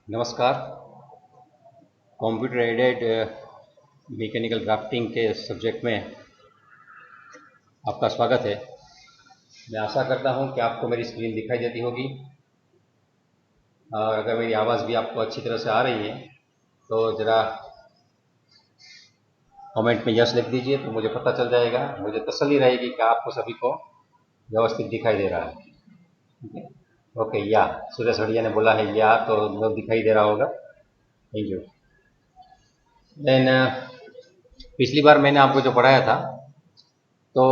नमस्कार। Computer aided mechanical drafting के subject में आपका स्वागत है। मैं आशा करता हूं कि आपको मेरी स्क्रीन दिखाई देती होगी और अगर मेरी आवाज़ भी आपको अच्छी तरह से आ रही है तो ज़रा कमेंट में यस लिख दीजिए, तो मुझे पता चल जाएगा, मुझे तसल्ली रहेगी कि आपको सभी को व्यवस्थित दिखाई दे रहा है। ठीक है, ओके। या सुरेश हड़िया ने बोला है या, तो दिखाई दे रहा होगा। Thank you. देन पिछली बार मैंने आपको जो पढ़ाया था तो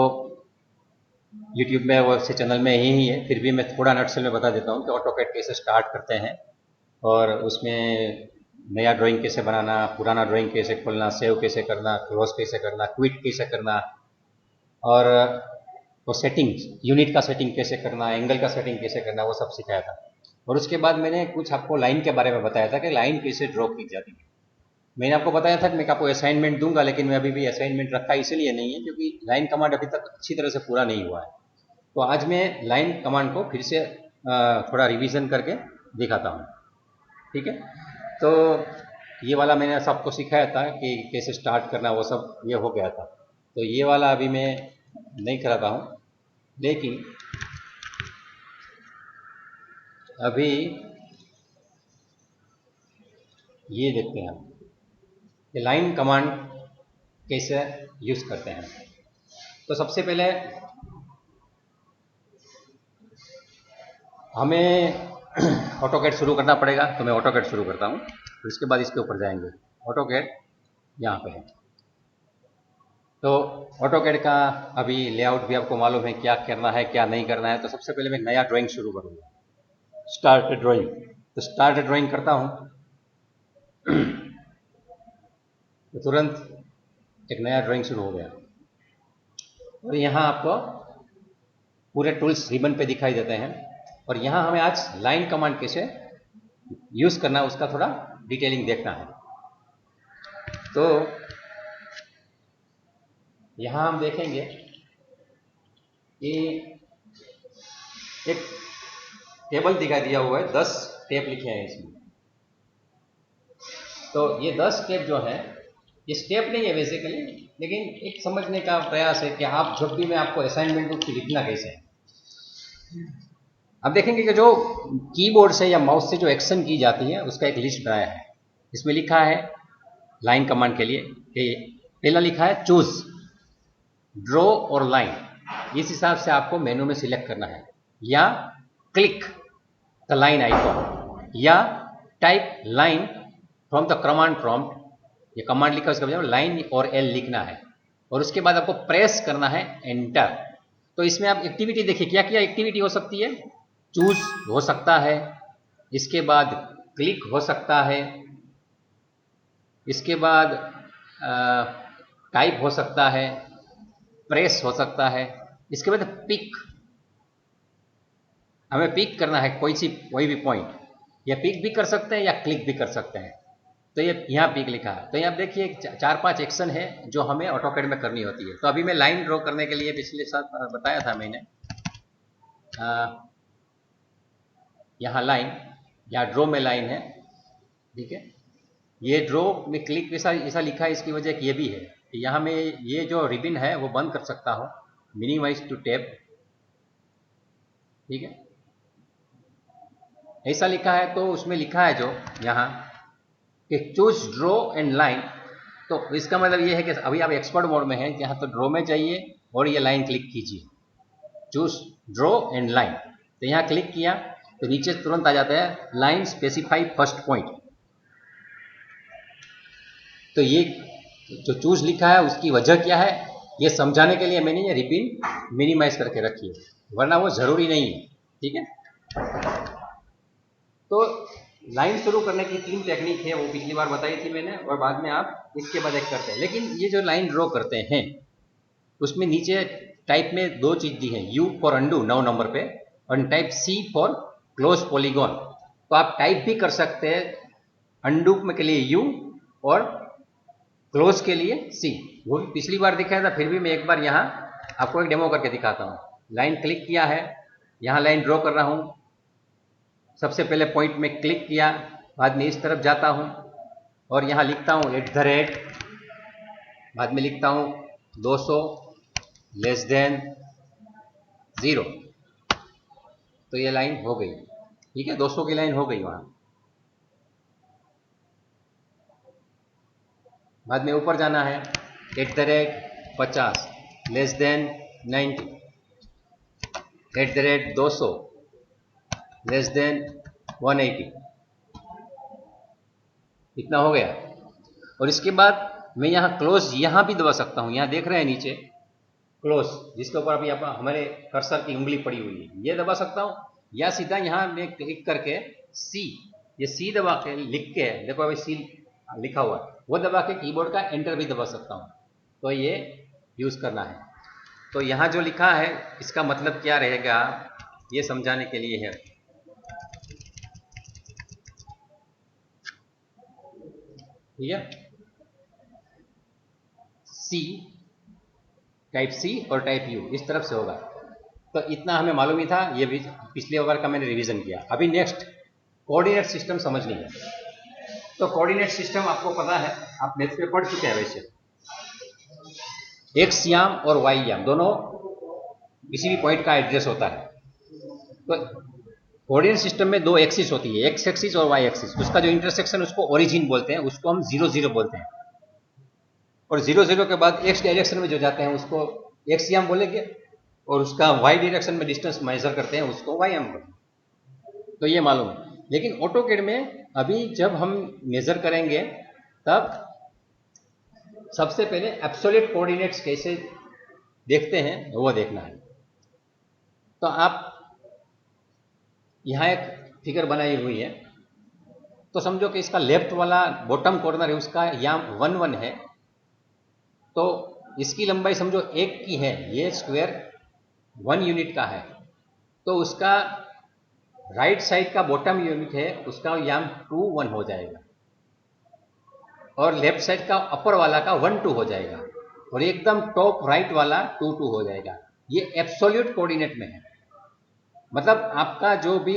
यूट्यूब में वो से चैनल में यही है, फिर भी मैं थोड़ा नटशेल में बता देता हूँ कि ऑटोकैड कैसे स्टार्ट करते हैं और उसमें नया ड्राइंग कैसे बनाना, पुराना ड्राइंग कैसे खोलना, सेव कैसे करना, क्लोज कैसे करना, क्विट कैसे करना, और वो सेटिंग, यूनिट का सेटिंग कैसे करना, एंगल का सेटिंग कैसे करना, वो सब सिखाया था। और उसके बाद मैंने कुछ आपको लाइन के बारे में बताया था कि लाइन कैसे ड्रॉ की जाती है। मैंने आपको बताया था कि मैं आपको असाइनमेंट दूंगा, लेकिन मैं अभी भी असाइनमेंट रखा इसलिए नहीं है क्योंकि लाइन कमांड अभी तक अच्छी तरह से पूरा नहीं हुआ है। तो आज मैं लाइन कमांड को फिर से थोड़ा रिवीजन करके दिखाता हूँ। ठीक है, तो ये वाला मैंने सबको सिखाया था कि कैसे स्टार्ट करना, वो सब ये हो गया था। तो ये वाला अभी मैं नहीं कराता हूँ, लेकिन अभी ये देखते हैं हम कि लाइन कमांड कैसे यूज करते हैं। तो सबसे पहले हमें ऑटोकैड शुरू करना पड़ेगा, तो मैं ऑटोकैड शुरू करता हूँ, फिर उसके बाद इसके ऊपर जाएंगे। ऑटोकैड यहाँ पे है। तो ऑटोकैड का अभी लेआउट भी आपको मालूम है, क्या करना है क्या नहीं करना है। तो सबसे पहले मैं नया ड्राइंग शुरू करूँगा, स्टार्ट ड्राइंग। तो स्टार्ट ड्राइंग करता हूँ तो तुरंत एक नया ड्राइंग शुरू हो गया और यहाँ आपको पूरे टूल्स रिबन पे दिखाई देते हैं। और यहाँ हमें आज लाइन कमांड कैसे यूज करना उसका थोड़ा डिटेलिंग देखना है। तो यहाँ हम देखेंगे कि एक टेबल दिखाई दिया हुआ है, 10 स्टेप लिखे हैं इसमें। तो ये 10 स्टेप जो है, ये स्टेप नहीं है बेसिकली, लेकिन एक समझने का प्रयास है कि आप जब भी मैं आपको असाइनमेंट दूँ कि लिखना कैसे है। अब देखेंगे कि जो कीबोर्ड से या माउस से जो एक्शन की जाती है उसका एक लिस्ट बनाया है। इसमें लिखा है लाइन कमांड के लिए कि पहला लिखा है चूज, ड्रॉ और लाइन। इस हिसाब से आपको मेनू में सिलेक्ट करना है, या क्लिक द लाइन आइकॉन, या type line from the command prompt. ये कमांड लिखा उसका मतलब लाइन और एल लिखना है, और उसके बाद आपको प्रेस करना है एंटर। तो इसमें आप एक्टिविटी देखिए, क्या क्या एक्टिविटी हो सकती है। चूज हो सकता है, इसके बाद क्लिक हो सकता है, इसके बाद टाइप हो सकता है, प्रेस हो सकता है, इसके बाद पिक, हमें पिक करना है कोई भी पॉइंट। या पिक भी कर सकते हैं या क्लिक भी कर सकते हैं। तो ये यहाँ पिक लिखा है। तो यहाँ देखिए 4-5 एक्शन है जो हमें ऑटोकैड में करनी होती है। तो अभी मैं लाइन ड्रॉ करने के लिए पिछले साल बताया था मैंने, यहाँ लाइन, यहाँ ड्रॉ में लाइन है। ठीक है, ये ड्रॉ में क्लिक ऐसा लिखा है, इसकी वजह ये भी है कि यहाँ में ये जो रिबिन है वो बंद कर सकता हूँ, मिनिमाइज टू टैब। ठीक है, ऐसा लिखा है। तो उसमें लिखा है जो यहाँ कि चूज ड्रॉ एंड लाइन। तो इसका मतलब ये है कि अभी आप एक्सपर्ट मोड में हैं, यहाँ तो ड्रॉ में चाहिए और ये लाइन क्लिक कीजिए, चूज ड्रॉ एंड लाइन। तो यहाँ क्लिक किया तो नीचे तुरंत आ जाता है लाइन स्पेसिफाई फर्स्ट पॉइंट। तो ये जो चूज लिखा है उसकी वजह क्या है, ये समझाने के लिए मैंने ये रिबिन मिनिमाइज करके रखी है, वरना वो जरूरी नहीं है। ठीक है, तो लाइन शुरू करने की 3 टेक्निक है, वो पिछली बार बताई थी मैंने, और बाद में आप इसके बाद एक करते हैं। लेकिन ये जो लाइन ड्रॉ करते हैं उसमें नीचे टाइप में 2 चीज दी है, U फॉर अंडू 9 नंबर पे, और type C for close polygon. तो आप टाइप भी कर सकते हैं, अंडू के लिए U और क्लोज के लिए C। वो भी पिछली बार दिखाया था, फिर भी मैं एक बार यहाँ आपको एक डेमो करके दिखाता हूँ। लाइन क्लिक किया है, यहाँ लाइन ड्रॉ कर रहा हूँ। सबसे पहले पॉइंट में क्लिक किया, बाद में इस तरफ जाता हूँ और यहाँ लिखता हूँ @ बाद में लिखता हूँ 200 लेस देन 0। तो ये लाइन हो गई, ठीक है, 200 की लाइन हो गई वहाँ। बाद में ऊपर जाना है @50 लेस देन 90 @200 लेस देन 180। इतना हो गया। और इसके बाद मैं यहाँ क्लोज यहाँ भी दबा सकता हूँ, यहाँ देख रहे हैं नीचे क्लोज, जिसके ऊपर अभी हमारे कर्सर की उंगली पड़ी हुई है, ये दबा सकता हूँ, या सीधा यहाँ मैं क्लिक करके सी, ये सी दबा के लिख के, देखो अभी सी लिखा हुआ है, वो दबा के कीबोर्ड का एंटर भी दबा सकता हूँ। तो ये यूज करना है। तो यहाँ जो लिखा है इसका मतलब क्या रहेगा, ये समझाने के लिए है। ठीक है, सी, टाइप सी और टाइप यू इस तरफ से होगा। तो इतना हमें मालूम ही था, ये भी पिछले बार का मैंने रिवीजन किया। अभी नेक्स्ट कोऑर्डिनेट सिस्टम समझनी है। तो कोऑर्डिनेट सिस्टम आपको पता है, आप मैथ्स में पढ़ चुके हैं वैसे। एक्स याम और वाई याम दोनों किसी भी पॉइंट का एड्रेस होता है। तो कोऑर्डिनेट सिस्टम में दो एक्सिस होती है, एक्स एक्सिस और वाई एक्सिस। उसका जो इंटरसेक्शन उसको ओरिजिन बोलते हैं, उसको हम 0 0 बोलते हैं। और 0 0 के बाद एक्स डायरेक्शन में जो जाते हैं उसको एक्स याम बोलेंगे, और उसका वाई डायरेक्शन में डिस्टेंस मेजर करते हैं उसको वाई याम बोलेंगे। तो ये मालूम है। लेकिन ऑटोकैड में अभी जब हम मेजर करेंगे तब सबसे पहले एब्सोल्यूट कोऑर्डिनेट्स कैसे देखते हैं वो देखना है। तो आप यहाँ एक फिगर बनाई हुई है, तो समझो कि इसका लेफ्ट वाला बॉटम कॉर्नर है, उसका याम 1 1 है। तो इसकी लंबाई समझो 1 की है, ये स्क्वायर 1 यूनिट का है। तो उसका राइट साइड का बॉटम यूनिट है, उसका याम 2 1 हो जाएगा, और लेफ्ट साइड का अपर वाला का 1 2 हो जाएगा, और एकदम टॉप राइट वाला 2 2 हो जाएगा। ये एब्सोल्यूट कोऑर्डिनेट में है। मतलब आपका जो भी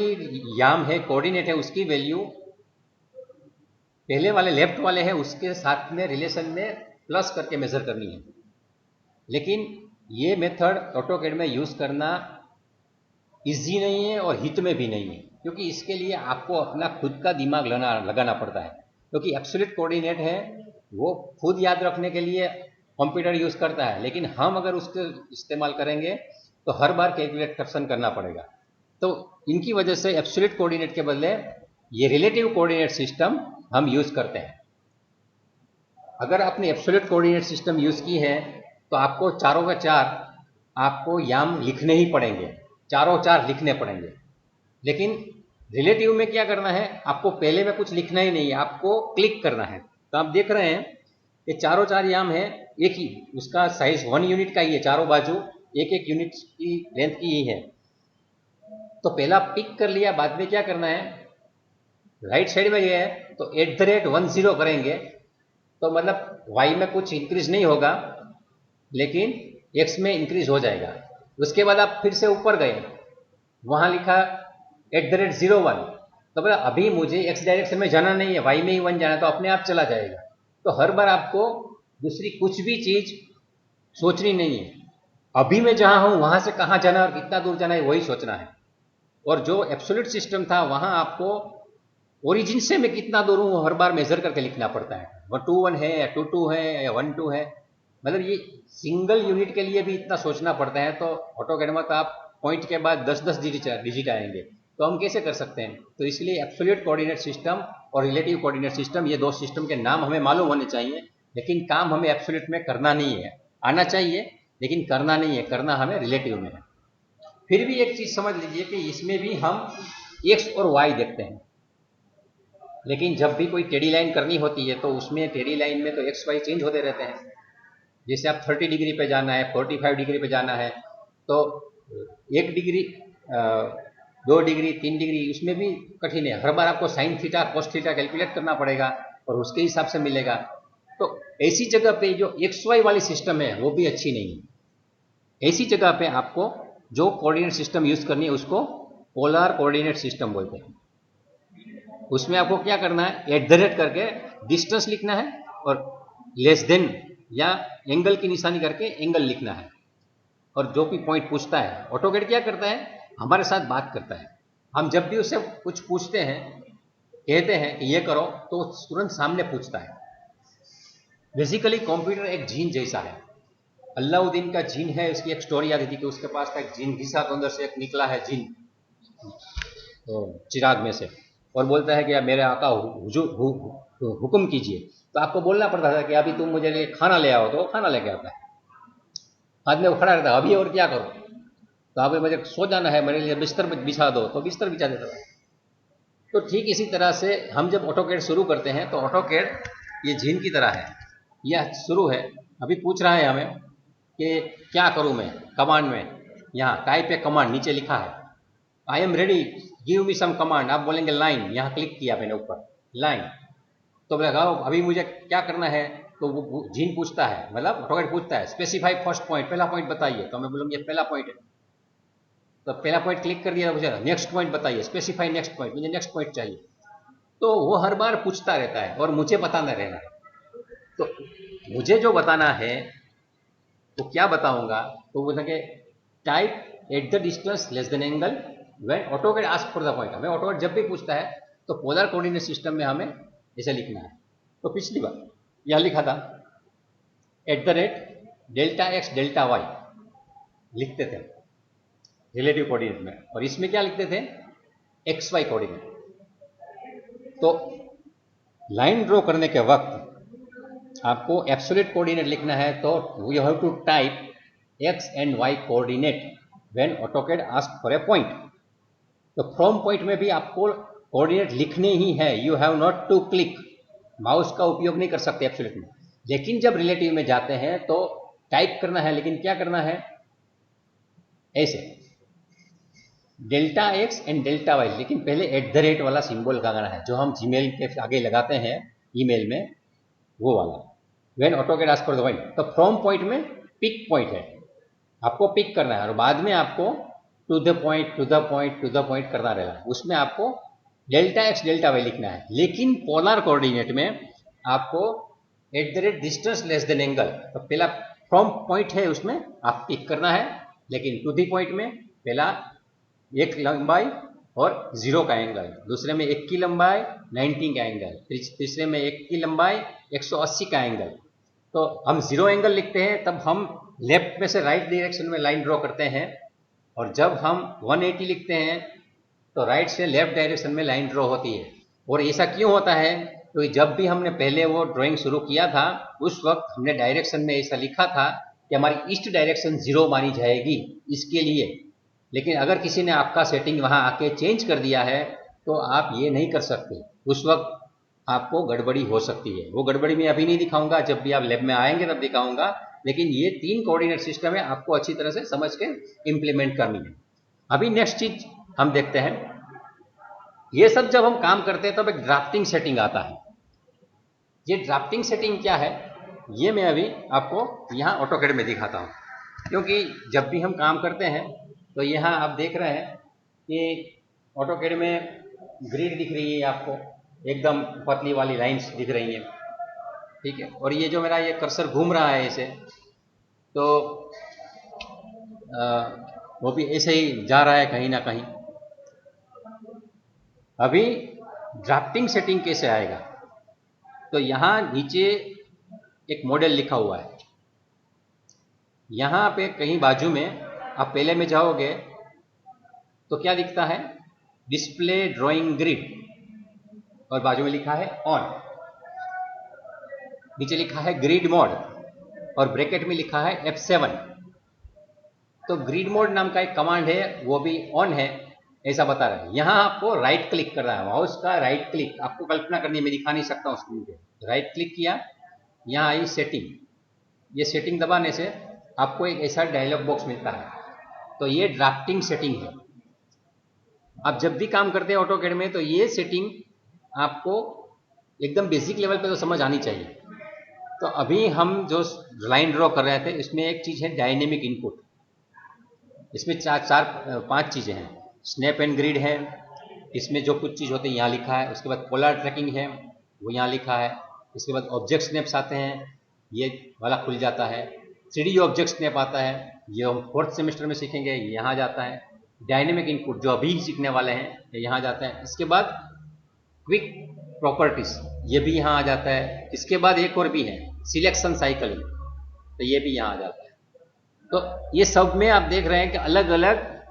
याम है, कोऑर्डिनेट है, उसकी वैल्यू पहले वाले लेफ्ट वाले है उसके साथ में रिलेशन में प्लस करके मेजर करनी है। लेकिन ये मेथड ऑटोकैड में यूज करना इजी नहीं है और हित में भी नहीं है, क्योंकि इसके लिए आपको अपना खुद का दिमाग लगाना पड़ता है। क्योंकि एब्सोल्यूट कोऑर्डिनेट है वो खुद याद रखने के लिए कंप्यूटर यूज करता है, लेकिन हम अगर उसके इस्तेमाल करेंगे तो हर बार कैलकुलेशन करना पड़ेगा। तो इनकी वजह से एब्सोल्यूट कोऑर्डिनेट के बदले ये रिलेटिव कोऑर्डिनेट सिस्टम हम यूज करते हैं। अगर आपने एब्सोल्यूट कोऑर्डिनेट सिस्टम यूज की है तो आपको चारों का चार आपको याम लिखने ही पड़ेंगे, चारों चार लिखने पड़ेंगे। लेकिन रिलेटिव में क्या करना है, आपको पहले में कुछ लिखना ही नहीं है, आपको क्लिक करना है। तो आप देख रहे हैं कि चारों चार याम है, एक ही उसका साइज 1 यूनिट का ही है, चारों बाजू एक एक यूनिट की लेंथ की ही है। तो पहला पिक कर लिया, बाद में क्या करना है, राइट साइड में ये है तो @10 करेंगे, तो मतलब y में कुछ इंक्रीज नहीं होगा लेकिन x में इंक्रीज हो जाएगा। उसके बाद आप फिर से ऊपर गए, वहां लिखा @01, तो मतलब अभी मुझे x डायरेक्शन में जाना नहीं है, y में ही 1 जाना, तो अपने आप चला जाएगा। तो हर बार आपको दूसरी कुछ भी चीज सोचनी नहीं है, अभी मैं जहां हूं वहां से कहां जाना और कितना दूर जाना है वही सोचना है। और जो एब्सोल्यूट सिस्टम था वहां आपको ओरिजिन से मैं कितना दूर हूं हर बार मेजर करके लिखना पड़ता है, 2 1 है या 2 2 है या 1 2 है। मतलब ये सिंगल यूनिट के लिए भी इतना सोचना पड़ता है। तो ऑटोकैड में तो आप पॉइंट के बाद 10 डिजिट आएंगे, तो हम कैसे कर सकते हैं। तो इसलिए एब्सोल्यूट कोऑर्डिनेट सिस्टम और रिलेटिव कोऑर्डिनेट सिस्टम, ये दो सिस्टम के नाम हमें मालूम होने चाहिए, लेकिन काम हमें एब्सोल्यूट में करना नहीं है। आना चाहिए लेकिन करना नहीं है, करना हमें रिलेटिव में है। फिर भी एक चीज समझ लीजिए कि इसमें भी हम एक्स और वाई देखते हैं, लेकिन जब भी कोई टेढ़ी लाइन करनी होती है तो उसमें टेढ़ी लाइन में तो एक्स वाई चेंज होते रहते हैं। जैसे आप 30 डिग्री पे जाना है, 45 डिग्री पे जाना है, तो 1 डिग्री 2 डिग्री 3 डिग्री उसमें भी कठिन है। हर बार आपको sine theta cos theta calculate करना पड़ेगा और उसके हिसाब से मिलेगा। तो ऐसी जगह पे जो एक्स वाई वाली सिस्टम है वो भी अच्छी नहीं है। ऐसी जगह पे आपको जो कोऑर्डिनेट सिस्टम यूज करनी है उसको पोलर कोऑर्डिनेट सिस्टम बोलते हैं। उसमें आपको क्या करना है, एट द रेट करके डिस्टेंस लिखना है और लेस देन या एंगल की निशानी करके एंगल लिखना है। और जो भी पॉइंट पूछता है, ऑटोकैड क्या करता है, हमारे साथ बात करता है। हम जब भी उससे कुछ पूछते हैं, कहते हैं कि ये करो, तो तुरंत सामने पूछता है। बेसिकली कंप्यूटर एक जीन जैसा है। अल्लाउद्दीन का जीन है, उसकी एक स्टोरी आती थी कि उसके पास का एक जीन घिसा तो अंदर से एक निकला है जीन तो चिराग में से, और बोलता है कि यार मेरे आका हुक्म कीजिए। तो आपको बोलना पड़ता था कि अभी तुम मुझे लिए खाना ले आओ, तो वो खाना लेके आता है। हाथ में वो खड़ा रहता है, अभी और क्या करो, तो अभी मुझे सो जाना है, मेरे लिए बिस्तर बिछा दो, तो बिस्तर बिछा देता था। तो ठीक इसी तरह से हम जब ऑटोकैड शुरू करते हैं तो ऑटोकैड ये जीन की तरह है, यह शुरू है। अभी पूछ रहा है हमें कि क्या करूं मैं कमांड में, यहाँ टाइप ए कमांड नीचे लिखा है, I am ready give me some command. आप बोलेंगे लाइन, यहाँ क्लिक किया मैंने ऊपर लाइन, तो बोले अभी मुझे क्या करना है, तो वो जीन पूछता है, मतलब ऑटोकैड पूछता है स्पेसिफाई फर्स्ट पॉइंट, पहला पॉइंट बताइए। तो मैं बोलूँगी पहला पॉइंट है, तो पहला पॉइंट क्लिक कर दिया, मुझे नेक्स्ट पॉइंट बताइए, स्पेसिफाई नेक्स्ट पॉइंट, मुझे नेक्स्ट पॉइंट चाहिए। तो वो हर बार पूछता रहता है और मुझे बताना रहना है। तो मुझे जो बताना है तो क्या बताऊंगा, तो वो लगे type at the distance less than angle when AutoCAD ask for the point. हमें ऑटोकैड जब भी पूछता है तो पोलर कोऑर्डिनेट सिस्टम में हमें ऐसे लिखना है। तो पिछली बार यह लिखा था at the rate delta X delta Y लिखते थे रिलेटिव कोऑर्डिनेट में, और इसमें क्या लिखते थे, एक्स वाई कोऑर्डिनेट। तो लाइन ड्रॉ करने के वक्त आपको एब्सोल्यूट कोऑर्डिनेट लिखना है, तो you have to type X and Y coordinate when AutoCAD ask for a point. तो फ्रॉम पॉइंट में भी आपको कोऑर्डिनेट लिखने ही है, you have not to click, mouse का उपयोग नहीं कर सकते एब्सोल्यूट में। लेकिन जब रिलेटिव में जाते हैं तो टाइप करना है, लेकिन क्या करना है, ऐसे delta X and delta Y, लेकिन पहले एट द रेट वाला सिंबल लगाना है, जो हम जीमेल के आगे लगाते हैं ईमेल में, वो वाला। When AutoCAD ask for the point, तो फ्रॉम पॉइंट में पिक पॉइंट है, आपको पिक करना है, और बाद में आपको to the point to the point to the point करना रहेगा। उसमें आपको डेल्टा एक्स डेल्टा वाई लिखना है, लेकिन पोलर कोऑर्डिनेट में आपको eight the rate distance less than angle, तो पहला फ्रॉम पॉइंट है उसमें आप पिक करना है, लेकिन टू द पॉइंट में पहला एक लंबाई और 0 का एंगल, दूसरे में 1 की लंबाई 90 का एंगल, तीसरे में 1 की लंबाई 180 का एंगल। तो हम 0 एंगल लिखते हैं तब हम लेफ्ट में से राइट डायरेक्शन में लाइन ड्रॉ करते हैं, और जब हम 180 लिखते हैं तो राइट से लेफ्ट डायरेक्शन में लाइन ड्रॉ होती है। और ऐसा क्यों होता है, तो जब भी हमने पहले वो ड्राइंग शुरू किया था उस वक्त हमने डायरेक्शन में ऐसा लिखा था कि हमारी ईस्ट डायरेक्शन 0 मानी जाएगी इसके लिए। लेकिन अगर किसी ने आपका सेटिंग वहां आके चेंज कर दिया है तो आप ये नहीं कर सकते, उस वक्त आपको गड़बड़ी हो सकती है। वो गड़बड़ी मैं अभी नहीं दिखाऊंगा, जब भी आप लैब में आएंगे तब दिखाऊंगा, लेकिन ये 3 कोऑर्डिनेट सिस्टम है, आपको अच्छी तरह से समझ के इंप्लीमेंट करनी है। अभी नेक्स्ट चीज हम देखते हैं, ये सब जब हम काम करते हैं तब एक ड्राफ्टिंग सेटिंग आता है। ये ड्राफ्टिंग सेटिंग क्या है, ये मैं अभी आपको यहाँ ऑटोकैड में दिखाता हूँ, क्योंकि जब भी हम काम करते हैं तो यहाँ आप देख रहे हैं कि ऑटोकैड में ग्रिड दिख रही है, आपको एकदम पतली वाली लाइंस दिख रही हैं, ठीक है। और ये जो मेरा ये कर्सर घूम रहा है ऐसे, तो वो भी ऐसे ही जा रहा है कहीं ना कहीं। अभी ड्राफ्टिंग सेटिंग कैसे आएगा, तो यहाँ नीचे एक मॉडल लिखा हुआ है, यहाँ पे कहीं बाजू में आप पहले में जाओगे तो क्या दिखता है, डिस्प्ले ड्राइंग ग्रिड, और बाजू में लिखा है ऑन, नीचे लिखा है ग्रिड मोड, और ब्रैकेट में लिखा है F7। तो ग्रिड मोड नाम का एक कमांड है, वो भी ऑन है ऐसा बता रहा है। यहाँ आपको राइट क्लिक करना है, माउस का राइट क्लिक, आपको कल्पना करनी है, मैं दिखा नहीं सकता हूँ स्क्रीन पे। राइट क्लिक किया, यहाँ आई सेटिंग, ये सेटिंग दबाने से आपको एक ऐसा डायलॉग बॉक्स मिलता है। तो ये ड्राफ्टिंग सेटिंग है। आप जब भी काम करते हैं ऑटोकैड में तो ये सेटिंग आपको एकदम बेसिक लेवल पे तो समझ आनी चाहिए। तो अभी हम जो लाइन ड्रॉ कर रहे थे इसमें एक चीज़ है डायनेमिक इनपुट, इसमें 4-5 चीज़ें हैं, स्नैप एंड ग्रिड है, इसमें जो कुछ चीज़ होते हैं यहाँ लिखा है, उसके बाद पोलर ट्रैकिंग है वो यहाँ लिखा है, इसके बाद ऑब्जेक्ट स्नैप्स आते हैं, ये वाला खुल जाता है, 3D ऑब्जेक्ट स्नैप आता है, ये हम 4th सेमेस्टर में सीखेंगे, ये यहाँ जाता है, डायनेमिक इनपुट जो अभी सीखने वाले हैं ये यहाँ जाता है, इसके बाद क्विक प्रॉपर्टीज ये भी यहाँ आ जाता है, इसके बाद एक और भी है सिलेक्शन साइकिलिंग, तो ये भी यहाँ आ जाता है। तो ये सब में आप देख रहे हैं कि अलग अलग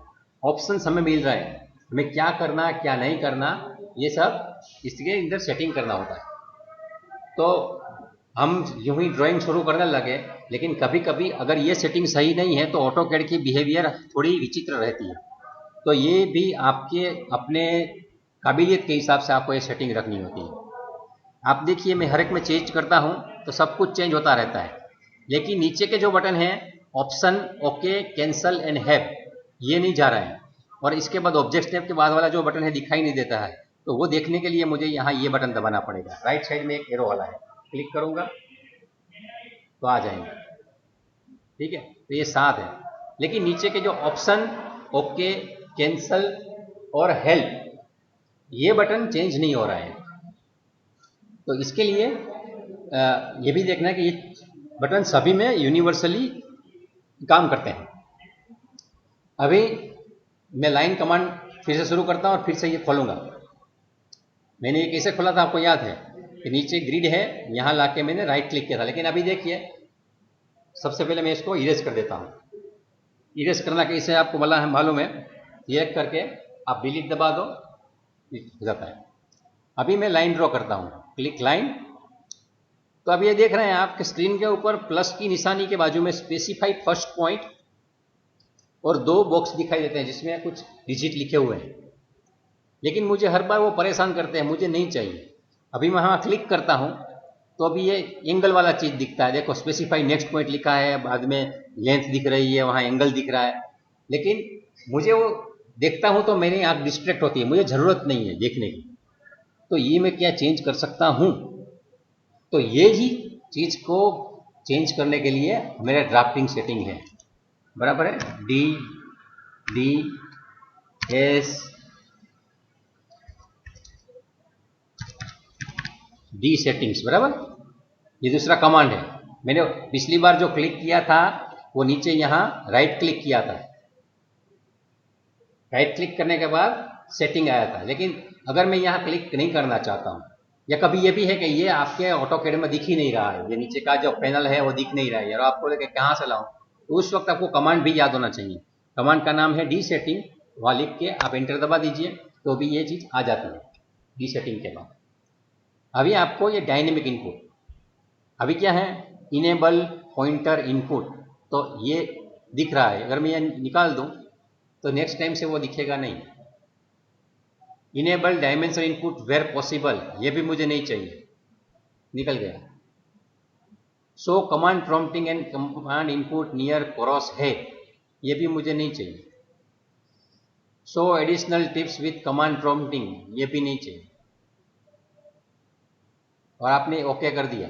ऑप्शंस हमें मिल रहे हैं, हमें क्या करना क्या नहीं करना ये सब इसके अंदर सेटिंग करना होता है। तो हम यूं ही ड्राइंग शुरू करने लगे, लेकिन कभी कभी अगर ये सेटिंग सही नहीं है तो ऑटोकैड की बिहेवियर थोड़ी विचित्र रहती है, तो ये भी आपके अपने काबिलियत के हिसाब से आपको ये सेटिंग रखनी होती है। आप देखिए मैं हर एक में चेंज करता हूँ तो सब कुछ चेंज होता रहता है, लेकिन नीचे के जो बटन हैं option, okay, cancel and have ये नहीं जा रहा है, और इसके बाद ऑब्जेक्ट स्नैप के बाद वाला जो बटन है दिखाई नहीं देता है, तो वो देखने के लिए मुझे यहाँ ये बटन दबाना पड़ेगा। राइट साइड में एक एरो वाला है, क्लिक करूँगा तो आ जाएंगे, ठीक है, तो ये 7 है, लेकिन नीचे के जो ऑप्शन, ओके, कैंसल और हेल्प ये बटन चेंज नहीं हो रहा है। तो इसके लिए ये भी देखना है कि ये बटन सभी में यूनिवर्सली काम करते हैं। अभी मैं लाइन कमांड फिर से शुरू करता हूं और फिर से ये खोलूंगा। मैंने ये कैसे खोला था आपको याद है कि नीचे ग्रिड है, यहां लाके मैंने राइट क्लिक किया था, लेकिन अभी देखिए सबसे पहले मैं इसको इरेज कर देता हूं। इरेज करना कैसे आपको बोला है मालूम है, सिलेक्ट करके आप डिलीट दबा दो, हो जाता है। अभी मैं लाइन ड्रॉ करता हूं, क्लिक लाइन, तो अब ये देख रहे हैं आपके स्क्रीन के ऊपर प्लस की निशानी के बाजू में स्पेसिफाई फर्स्ट पॉइंट और 2 बॉक्स दिखाई देते हैं जिसमें कुछ डिजिट लिखे हुए हैं, लेकिन मुझे हर बार वो परेशान करते हैं, मुझे नहीं चाहिए। अभी मैं वहां क्लिक करता हूं तो अभी ये एंगल वाला चीज दिखता है, देखो स्पेसिफाई नेक्स्ट पॉइंट लिखा है, बाद में लेंथ दिख रही है, वहां एंगल दिख रहा है, लेकिन मुझे वो देखता हूं तो मेरी आंख डिस्ट्रैक्ट होती है, मुझे जरूरत नहीं है देखने की। तो ये मैं क्या चेंज कर सकता हूं, तो ये ही चीज को चेंज करने के लिए मेरा ड्राफ्टिंग सेटिंग है, बराबर है, डी सेटिंग्स, बराबर। ये दूसरा कमांड है, मैंने पिछली बार जो क्लिक किया था वो नीचे यहां राइट क्लिक किया था, राइट क्लिक करने के बाद सेटिंग आया था, लेकिन अगर मैं यहां क्लिक नहीं करना चाहता हूं, या कभी ये भी है कि ये आपके ऑटोकैड में दिख ही नहीं रहा है, ये नीचे का जो पैनल है वो दिख नहीं रहा है और आपको लेके कहां से लाऊं, तो उस वक्त आपको कमांड भी याद होना चाहिए। कमांड का नाम है डी सेटिंग, वहां लिख के आप एंटर दबा दीजिए तो भी ये चीज आ जाती है डी सेटिंग के बाद। अभी आपको ये डायनेमिक इनपुट, अभी क्या है, इनेबल पॉइंटर इनपुट, तो ये दिख रहा है, अगर मैं ये निकाल दूं तो नेक्स्ट टाइम से वो दिखेगा नहीं। Enable dimension input where possible, ये भी मुझे नहीं चाहिए, निकल गया। Show command prompting and command input near cross है, ये भी मुझे नहीं चाहिए। Show additional tips with command prompting, ये भी नहीं चाहिए, और आपने ओके कर दिया।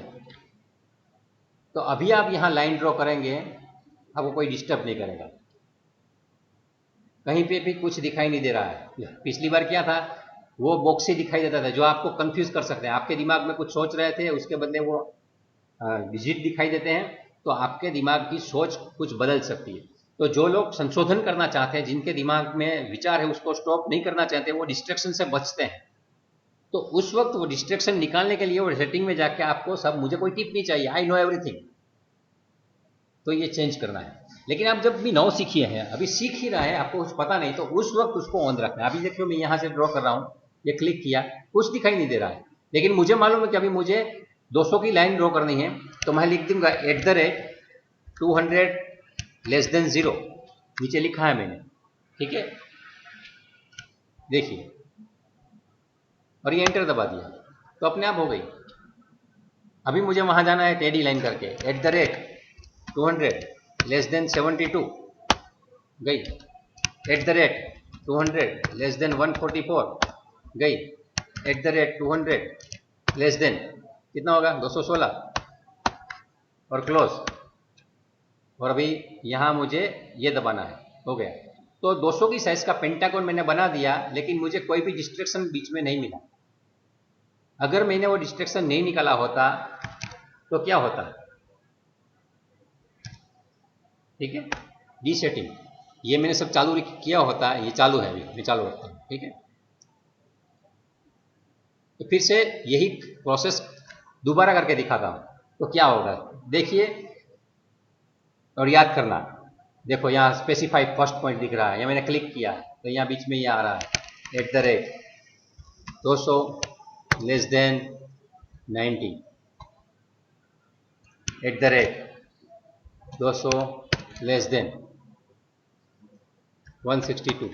तो अभी आप यहां लाइन ड्रॉ करेंगे, आपको कोई डिस्टर्ब नहीं करेगा, कहीं पे भी कुछ दिखाई नहीं दे रहा है। पिछली बार क्या था, वो बॉक्स ही दिखाई देता था जो आपको कंफ्यूज कर सकते हैं, आपके दिमाग में कुछ सोच रहे थे उसके बदले वो डिजिट दिखाई देते हैं, तो आपके दिमाग की सोच कुछ बदल सकती है। तो जो लोग संशोधन करना चाहते हैं, जिनके दिमाग में विचार है उसको स्टॉप नहीं करना चाहते, वो डिस्ट्रैक्शन से बचते हैं, तो उस वक्त वो डिस्ट्रैक्शन निकालने के लिए वो सेटिंग में जाके आपको सब, मुझे कोई टिप नहीं चाहिए, आई नो एवरीथिंग, तो ये चेंज करना है। लेकिन आप जब भी नौ सीखिए हैं, अभी सीख ही रहा है, आपको कुछ पता नहीं, तो उस वक्त उसको ऑन रखना है। अभी देखियो मैं यहां से ड्रॉ कर रहा हूं, ये क्लिक किया, कुछ दिखाई नहीं दे रहा है, लेकिन मुझे मालूम है कि अभी मुझे 200 की लाइन ड्रॉ करनी है, तो मैं लिख दूंगा @200 <0, नीचे लिखा है मैंने, ठीक है, देखिए, और ये एंटर दबा दिया तो अपने आप हो गई। अभी मुझे वहां जाना है टेडी लाइन करके, @200 <72 गई, @200 <144 गई, @200 कितना होगा 216 और क्लोज, और अभी यहां मुझे ये दबाना है, हो गया। तो 200 की साइज का पेंटागन मैंने बना दिया, लेकिन मुझे कोई भी डिस्ट्रैक्शन बीच में नहीं मिला। अगर मैंने वो डिस्ट्रैक्शन नहीं निकाला होता तो क्या होता? ठीक है, रीसेटिंग, ये मैंने सब चालू किया होता, ये चालू है, अभी मैं चालू रखता हूँ। ठीक है, तो फिर से यही प्रोसेस दोबारा करके दिखाता हूँ, तो क्या होगा देखिए और याद करना। देखो यहाँ स्पेसिफाई फर्स्ट पॉइंट दिख रहा है, यहाँ मैंने क्लिक किया तो यहाँ बीच में ये आ रहा है @200 less than 90, @200 less than 162,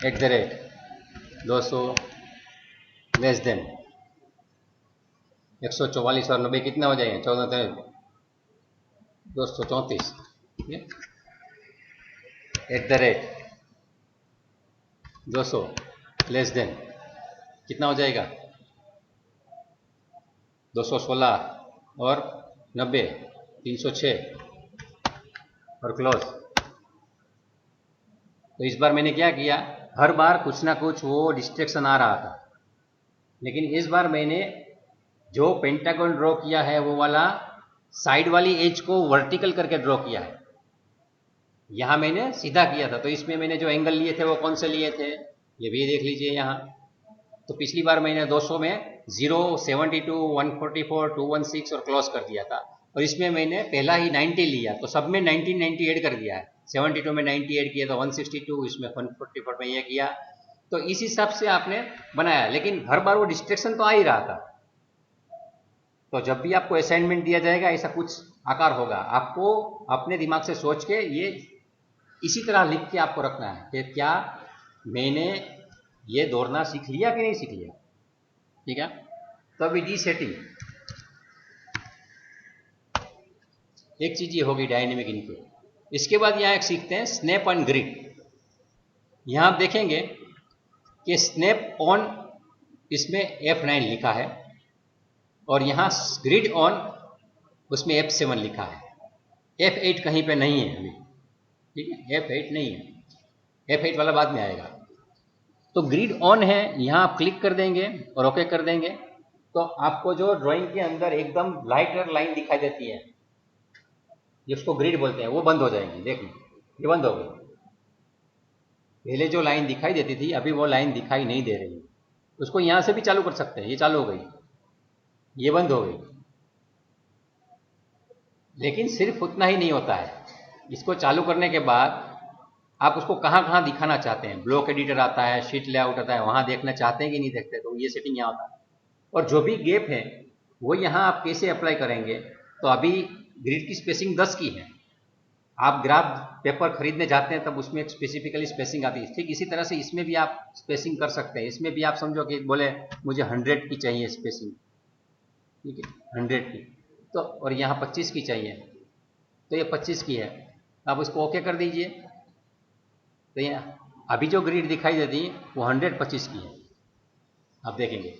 @200 less than 144 और 90 कितना हो जाएंगे? 14 234। @200 लेस देन कितना हो जाएगा? 216 और 90 306 और क्लोज। तो इस बार मैंने क्या किया, हर बार कुछ ना कुछ वो डिस्ट्रैक्शन आ रहा था, लेकिन इस बार मैंने जो पेंटागन ड्रॉ किया है वो वाला साइड वाली एज को वर्टिकल करके ड्रॉ किया है। यहां मैंने सीधा किया था, तो इसमें मैंने जो एंगल लिए थे वो कौन से लिए थे, ये भी देख लीजिए यहाँ। तो पिछली बार मैंने 200 में 0, 72, 144, 216 और क्लोज कर दिया था, और इसमें मैंने पहला ही 90 लिया, तो सब में 90 ऐड कर दिया है। 72 में 90 ऐड किया तो 162, इसमें 144 में ये किया, तो इस हिसाब से आपने बनाया। लेकिन हर बार वो डिस्ट्रैक्शन तो आ ही रहा था। तो जब भी आपको असाइनमेंट दिया जाएगा ऐसा कुछ आकार होगा, आपको अपने दिमाग से सोच के ये इसी तरह लिख के आपको रखना है कि क्या मैंने ये दौड़ना सीख लिया कि नहीं सीख लिया। ठीक है, तो अभी रीसेटिंग एक चीज ये होगी डायनेमिक इनपुट। इसके बाद यहाँ एक सीखते हैं स्नैप ऑन ग्रिड। यहाँ आप देखेंगे कि स्नैप ऑन इसमें F9 लिखा है, और यहाँ ग्रिड ऑन उसमें F7 लिखा है, F8 कहीं पे नहीं है अभी। ठीक है, F8 नहीं है, F8 वाला बाद में आएगा। तो ग्रिड ऑन है, यहाँ आप क्लिक कर देंगे और ओके कर देंगे, तो आपको जो ड्राइंग के अंदर एकदम लाइटर लाइन दिखाई देती है, जिसको ग्रिड बोलते हैं, वो बंद हो जाएगी। देखिए ये बंद हो गई। पहले जो लाइन दिखाई देती थी अभी वो लाइन दिखाई नहीं दे रही। उसको यहाँ से भी चालू कर सकते हैं, ये चालू हो गई, ये बंद हो गई। लेकिन सिर्फ उतना ही नहीं होता है, इसको चालू करने के बाद आप उसको कहाँ कहाँ दिखाना चाहते हैं, ब्लॉक एडिटर आता है, शीट लेआउट आता है, वहाँ देखना चाहते हैं कि नहीं देखते, तो ये सेटिंग यहाँ होता है। और जो भी गैप है वो यहाँ आप कैसे अप्लाई करेंगे, तो अभी ग्रिड की स्पेसिंग 10 की है, आप ग्राफ पेपर खरीदने जाते हैं तब उसमें एक स्पेसिफिकली स्पेसिंग आती है। ठीक इसी तरह से इसमें भी आप स्पेसिंग कर सकते हैं। इसमें भी आप समझो कि बोले मुझे 100 की चाहिए स्पेसिंग, ठीक है 100 की, तो और यहाँ 25 की चाहिए, तो ये 25 की है, आप उसको ओके कर दीजिए। तो ये अभी जो ग्रिड दिखाई देती है वो 125 की है। आप देखेंगे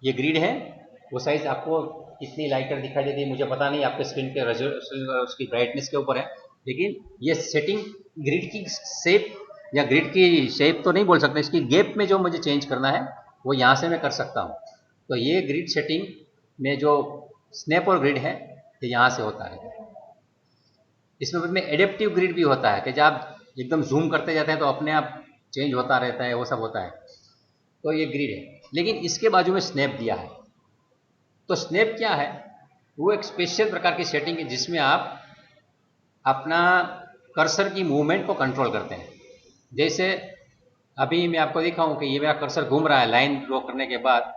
ये ग्रिड है, वो साइज आपको कितनी लाइटर दिखाई देती है मुझे पता नहीं, आपके स्क्रीन के रेजोल्यूशन उसकी ब्राइटनेस के ऊपर है। लेकिन ये सेटिंग ग्रिड की शेप या ग्रिड की शेप तो नहीं बोल सकते, इसकी गैप में जो मुझे चेंज करना है वो यहाँ से मैं कर सकता हूँ। तो ये ग्रिड सेटिंग में जो स्नैप और ग्रिड है ये यहाँ से होता है। इसमें एडेप्टिव ग्रिड भी होता है कि जब आप एकदम जूम करते जाते हैं तो अपने आप चेंज होता रहता है, वो सब होता है। तो ये ग्रिड है, लेकिन इसके बाजू में स्नैप दिया है। तो स्नैप क्या है, वो एक स्पेशल प्रकार की सेटिंग है जिसमें आप अपना कर्सर की मूवमेंट को कंट्रोल करते हैं। जैसे अभी मैं आपको दिखाऊं कि ये मेरा कर्सर घूम रहा है लाइन ड्रॉ करने के बाद,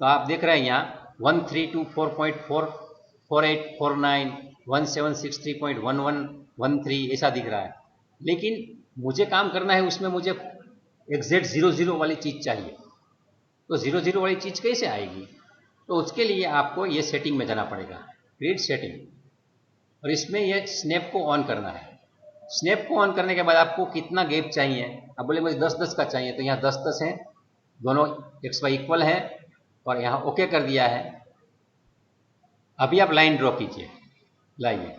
तो आप देख रहे हैं यहाँ 1324.4 4849 1763.1113 ऐसा दिख रहा है। लेकिन मुझे काम करना है उसमें, मुझे एग्जैक्ट 00 वाली चीज चाहिए। तो 00 वाली चीज कैसे आएगी, तो उसके लिए आपको ये सेटिंग में जाना पड़ेगा, ग्रिड सेटिंग, और इसमें ये स्नैप को ऑन करना है। स्नैप को ऑन करने के बाद आपको कितना गैप चाहिए, अब बोले मुझे 10-10 का चाहिए, तो यहाँ 10-10 है, दोनों XY इक्वल है, और यहाँ ओके कर दिया है। अभी आप लाइन ड्रॉ कीजिए, लाइए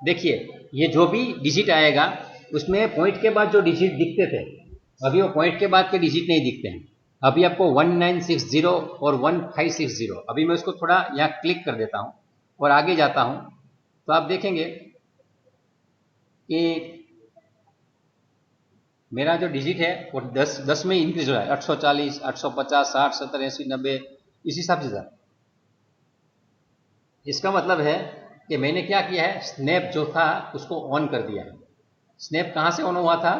देखिए ये जो भी डिजिट आएगा उसमें पॉइंट के बाद जो डिजिट दिखते थे, अभी वो पॉइंट के बाद के डिजिट नहीं दिखते हैं। अभी आपको 1960 और 1560, अभी मैं उसको थोड़ा यहाँ क्लिक कर देता हूँ और आगे जाता हूँ तो आप देखेंगे कि मेरा जो डिजिट है वो 10 में इंक्रीज हो रहा है, 840, 850, 60, 70, 80, 90 इस हिसाब से था। इसका मतलब है कि मैंने क्या किया है, स्नैप जो था उसको ऑन कर दिया है। स्नैप कहाँ से ऑन हुआ था,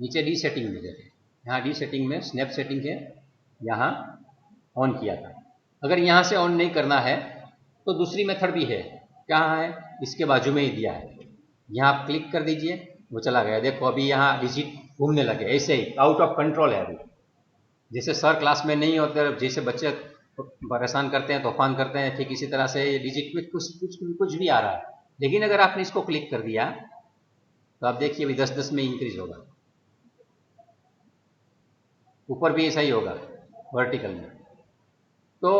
नीचे डी सेटिंग में देखे, यहाँ डी सेटिंग में स्नैप सेटिंग है, यहाँ ऑन किया था। अगर यहाँ से ऑन नहीं करना है तो दूसरी मेथड भी है, कहाँ है, इसके बाजू में ही दिया है, यहाँ आप क्लिक कर दीजिए, वो चला गया। देखो अभी यहाँ डिजिट घूमने लगे, ऐसे ही आउट ऑफ कंट्रोल है अभी। जैसे सर क्लास में नहीं होते, जैसे बच्चे परेशान करते हैं, तूफान करते हैं, ठीक इसी तरह से ये डिजिट में कुछ भी आ रहा है। लेकिन अगर आपने इसको क्लिक कर दिया तो आप देखिए अभी 10-10 में इंक्रीज होगा, ऊपर भी ऐसा ही होगा वर्टिकल में। तो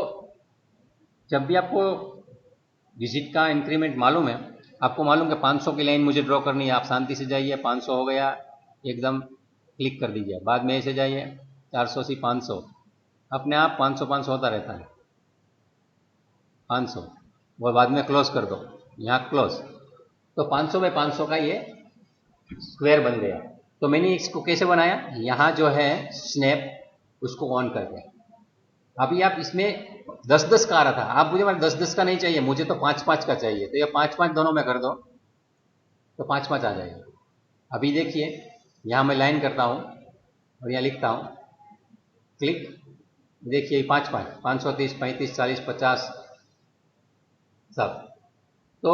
जब भी आपको डिजिट का इंक्रीमेंट मालूम है, आपको मालूम है 500 की लाइन मुझे ड्रॉ करनी है, आप शांति से जाइए, 500 हो गया एकदम क्लिक कर दीजिए, बाद में ऐसे जाइए 400 से 500, अपने आप 500 होता रहता है, 500 और बाद में क्लोज कर दो, यहाँ क्लोज। तो 500 बाय 500 का ये स्क्वायर बन गया। तो मैंने इसको कैसे बनाया, यहाँ जो है स्नैप उसको ऑन करके, अभी आप इसमें 10-10 का आ रहा था, आप मुझे 10-10 का नहीं चाहिए, मुझे तो 5-5 का चाहिए, तो ये 5-5 दोनों में कर दो तो 5-5 आ जाएगा। अभी देखिए यहाँ मैं लाइन करता हूँ और यहाँ लिखता हूँ क्लिक, देखिए 5-5, 530, 35, 40, 50 सब। तो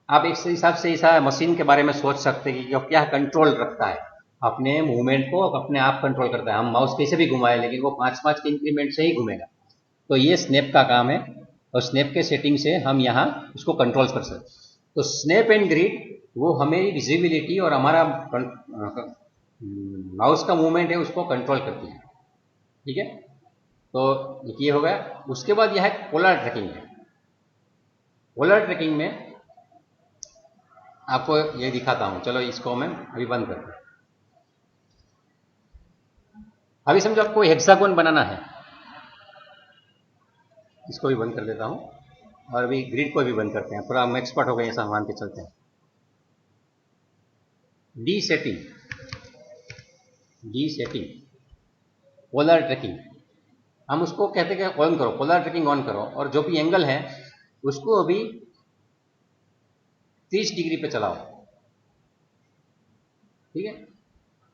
आप इस हिसाब से इस मशीन के बारे में सोच सकते हैं कि क्या कंट्रोल रखता है, अपने मूवमेंट को अपने आप कंट्रोल करता है। हम माउस कैसे भी घुमाए लेकिन वो 5-5 के इंक्रीमेंट से ही घूमेगा। तो ये स्नैप का काम है और स्नैप के सेटिंग से हम यहाँ उसको कंट्रोल कर सकते हैं। तो स्नैप एंड ग्रिड वो हमें विजिबिलिटी और हमारा माउस का मूवमेंट है उसको कंट्रोल करती है, ठीक है। तो ये हो गया। उसके बाद यह है पोलर ट्रैकिंग है। पोलर ट्रैकिंग में आपको ये दिखाता हूँ, चलो इसको मैं अभी बंद करता हूँ। अभी समझो आपको हेक्सागोन बनाना है, इसको भी बंद कर देता हूँ और अभी ग्रिड को भी बंद करते हैं, थोड़ा हम एक्सपर्ट हो गए ऐसा मान के चलते हैं। D setting, D setting polar tracking, हम उसको कहते हैं ऑन करो, पोलर ट्रैकिंग ऑन करो, और जो भी एंगल है उसको अभी 30 डिग्री पे चलाओ, ठीक है।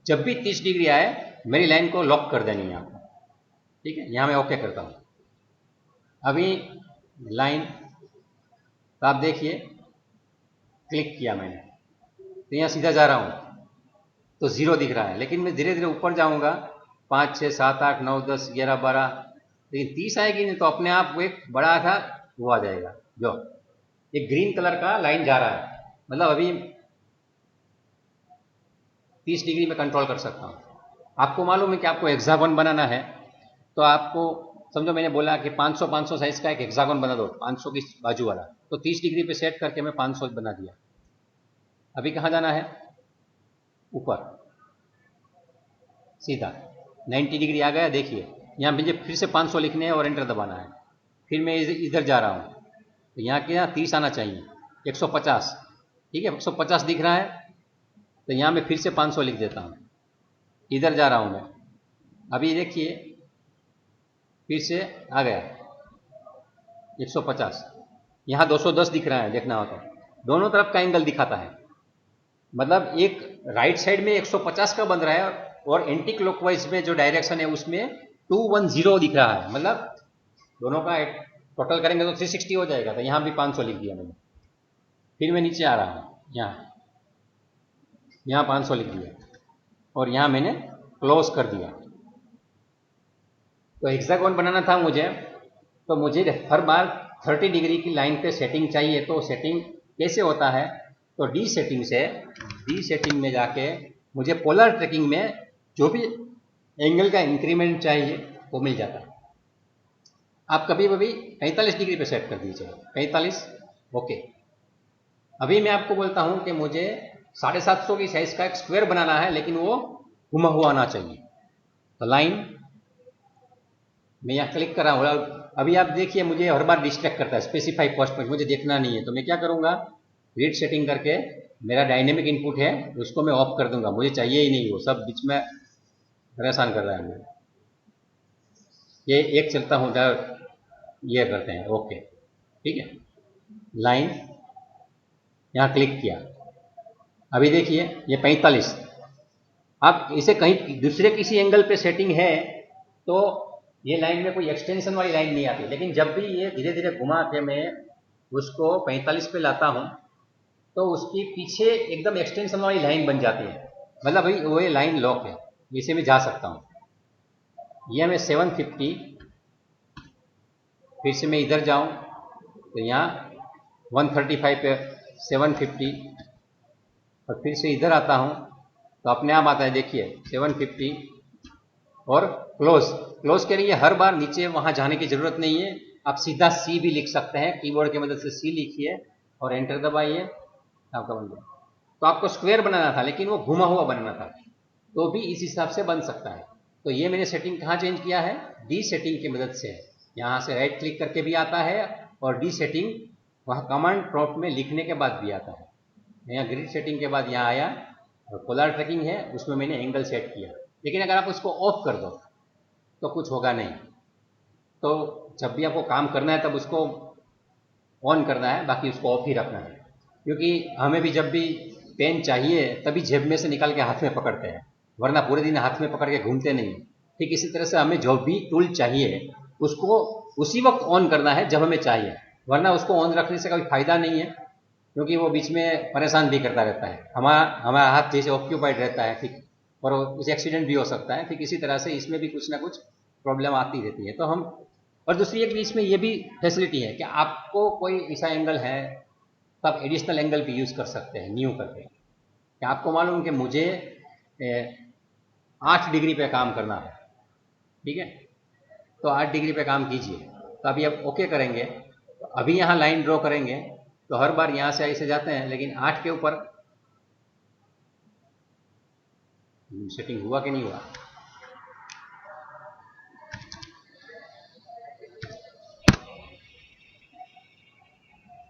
जब भी 30 डिग्री आए मेरी लाइन को लॉक कर देनी है आपको, ठीक है। यहां मैं ओके करता हूं। अभी लाइन, तो आप देखिए क्लिक किया मैंने तो यहां सीधा जा रहा हूं तो 0 दिख रहा है, लेकिन मैं धीरे धीरे ऊपर जाऊंगा 5, 6, 7, 8, 9, 10, 11, 12, लेकिन 30 आएगी नहीं तो अपने आप वो एक बड़ा था वो आ जाएगा, जो एक ग्रीन कलर का लाइन जा रहा है, मतलब अभी 30 डिग्री में कंट्रोल कर सकता हूँ। आपको मालूम है कि आपको हेक्सागोन बनाना है तो आपको समझो मैंने बोला कि 500 साइज का एक हेक्सागोन बना दो, 500 की बाजू वाला, तो 30 डिग्री पे सेट करके मैं 500 बना दिया। अभी कहाँ जाना है, ऊपर सीधा 90 डिग्री आ गया। देखिए यहाँ मुझे फिर से 500 लिखने हैं और एंटर दबाना है, फिर मैं इधर जा रहा हूँ तो यहाँ क्या 30 आना चाहिए, 150, ठीक है, 150 दिख रहा है तो यहाँ मैं फिर से 500 लिख देता हूँ, इधर जा रहा हूँ मैं। अभी देखिए फिर से आ गया 150, यहाँ 210 दिख रहा है, देखना हो तो दोनों तरफ का एंगल दिखाता है, मतलब एक राइट साइड में 150 का बन रहा है और एंटी क्लॉकवाइज में जो डायरेक्शन है उसमें 210 दिख रहा है, मतलब दोनों का टोटल करेंगे तो 360 हो जाएगा। तो यहाँ भी 500 लिख दिया मैंने, फिर मैं नीचे आ रहा हूँ, यहाँ 500 लिख दिया और यहाँ मैंने क्लोज कर दिया। तो हेक्सागोन बनाना था मुझे, तो मुझे हर बार 30 डिग्री की लाइन पे सेटिंग चाहिए। तो सेटिंग कैसे होता है, तो डी सेटिंग में जाके मुझे पोलर ट्रैकिंग में जो भी एंगल का इंक्रीमेंट चाहिए वो मिल जाता है। आप कभी कभी 45 डिग्री पे सेट कर दीजिए, 45, ओके। अभी मैं आपको बोलता हूं कि मुझे 750 की साइज का एक स्क्वायर बनाना है, लेकिन वो घुमा हुआ आना चाहिए। तो लाइन मैं यहाँ क्लिक कर रहा हूँ। अभी आप देखिए मुझे हर बार डिस्ट्रैक्ट करता है, स्पेसिफाई कॉस्ट पॉइंट मुझे देखना नहीं है। तो मैं क्या करूँगा, ग्रिड सेटिंग करके मेरा डायनेमिक इनपुट है उसको मैं ऑफ कर दूंगा, मुझे चाहिए ही नहीं, वो सब बीच में परेशान कर रहा है मुझे। ये एक चलता हूँ, ये करते हैं, ओके ठीक है। लाइन यहाँ क्लिक किया, अभी देखिए ये 45। आप इसे कहीं दूसरे किसी एंगल पे सेटिंग है तो ये लाइन में कोई एक्सटेंशन वाली लाइन नहीं आती, लेकिन जब भी ये धीरे धीरे घुमा के मैं उसको 45 पे लाता हूँ तो उसके पीछे एकदम एक्सटेंशन वाली लाइन बन जाती है, मतलब भाई वो ये लाइन लॉक है, इसे मैं जा सकता हूँ। यह मैं 750, फिर से मैं इधर जाऊँ तो यहाँ 135 पे 750, और फिर से इधर आता हूँ तो अपने आप आता है, देखिए 750। और क्लोज के लिए हर बार नीचे वहाँ जाने की ज़रूरत नहीं है, आप सीधा सी भी लिख सकते हैं, कीबोर्ड की मदद से सी लिखिए और एंटर दबाइए, आपका बन गया। तो आपको स्क्वायर बनाना था लेकिन वो घुमा हुआ बनना था, तो भी इस हिसाब से बन सकता है। तो ये मैंने सेटिंग कहाँ चेंज किया है, डी सेटिंग की मदद से। यहाँ से राइट क्लिक करके भी आता है और डी सेटिंग वहाँ कमांड प्रॉम्प्ट में लिखने के बाद भी आता है। यहाँ ग्रिड सेटिंग के बाद यहाँ आया और पोलर ट्रैकिंग है, उसमें मैंने एंगल सेट किया। लेकिन अगर आप उसको ऑफ कर दो तो कुछ होगा नहीं। तो जब भी आपको काम करना है तब उसको ऑन करना है, बाकी उसको ऑफ ही रखना है, क्योंकि हमें भी जब भी पेन चाहिए तभी जेब में से निकाल के हाथ में पकड़ते हैं, वरना पूरे दिन हाथ में पकड़ के घूमते नहीं। ठीक इसी तरह से हमें जो भी टूल चाहिए उसको उसी वक्त ऑन करना है जब हमें चाहिए, वरना उसको ऑन रखने से कोई फायदा नहीं है, क्योंकि वो बीच में परेशान भी करता रहता है, हमारा हाथ जैसे ऑक्यूपाइड रहता है, ठीक, और उसे एक्सीडेंट भी हो सकता है। ठीक इसी तरह से इसमें भी कुछ ना कुछ प्रॉब्लम आती रहती है। तो हम, और दूसरी एक इसमें ये भी फैसिलिटी है कि आपको कोई ऐसा एंगल है तो आप एडिशनल एंगल भी यूज़ कर सकते हैं न्यू करके। कि आपको मालूम कि मुझे 8 डिग्री पे काम करना है, ठीक है, तो 8 डिग्री पे काम कीजिए। तो अभी आप ओके करेंगे, तो अभी यहाँ लाइन ड्रॉ करेंगे तो हर बार यहाँ से ऐसे जाते हैं, लेकिन 8 के ऊपर सेटिंग हुआ कि नहीं हुआ।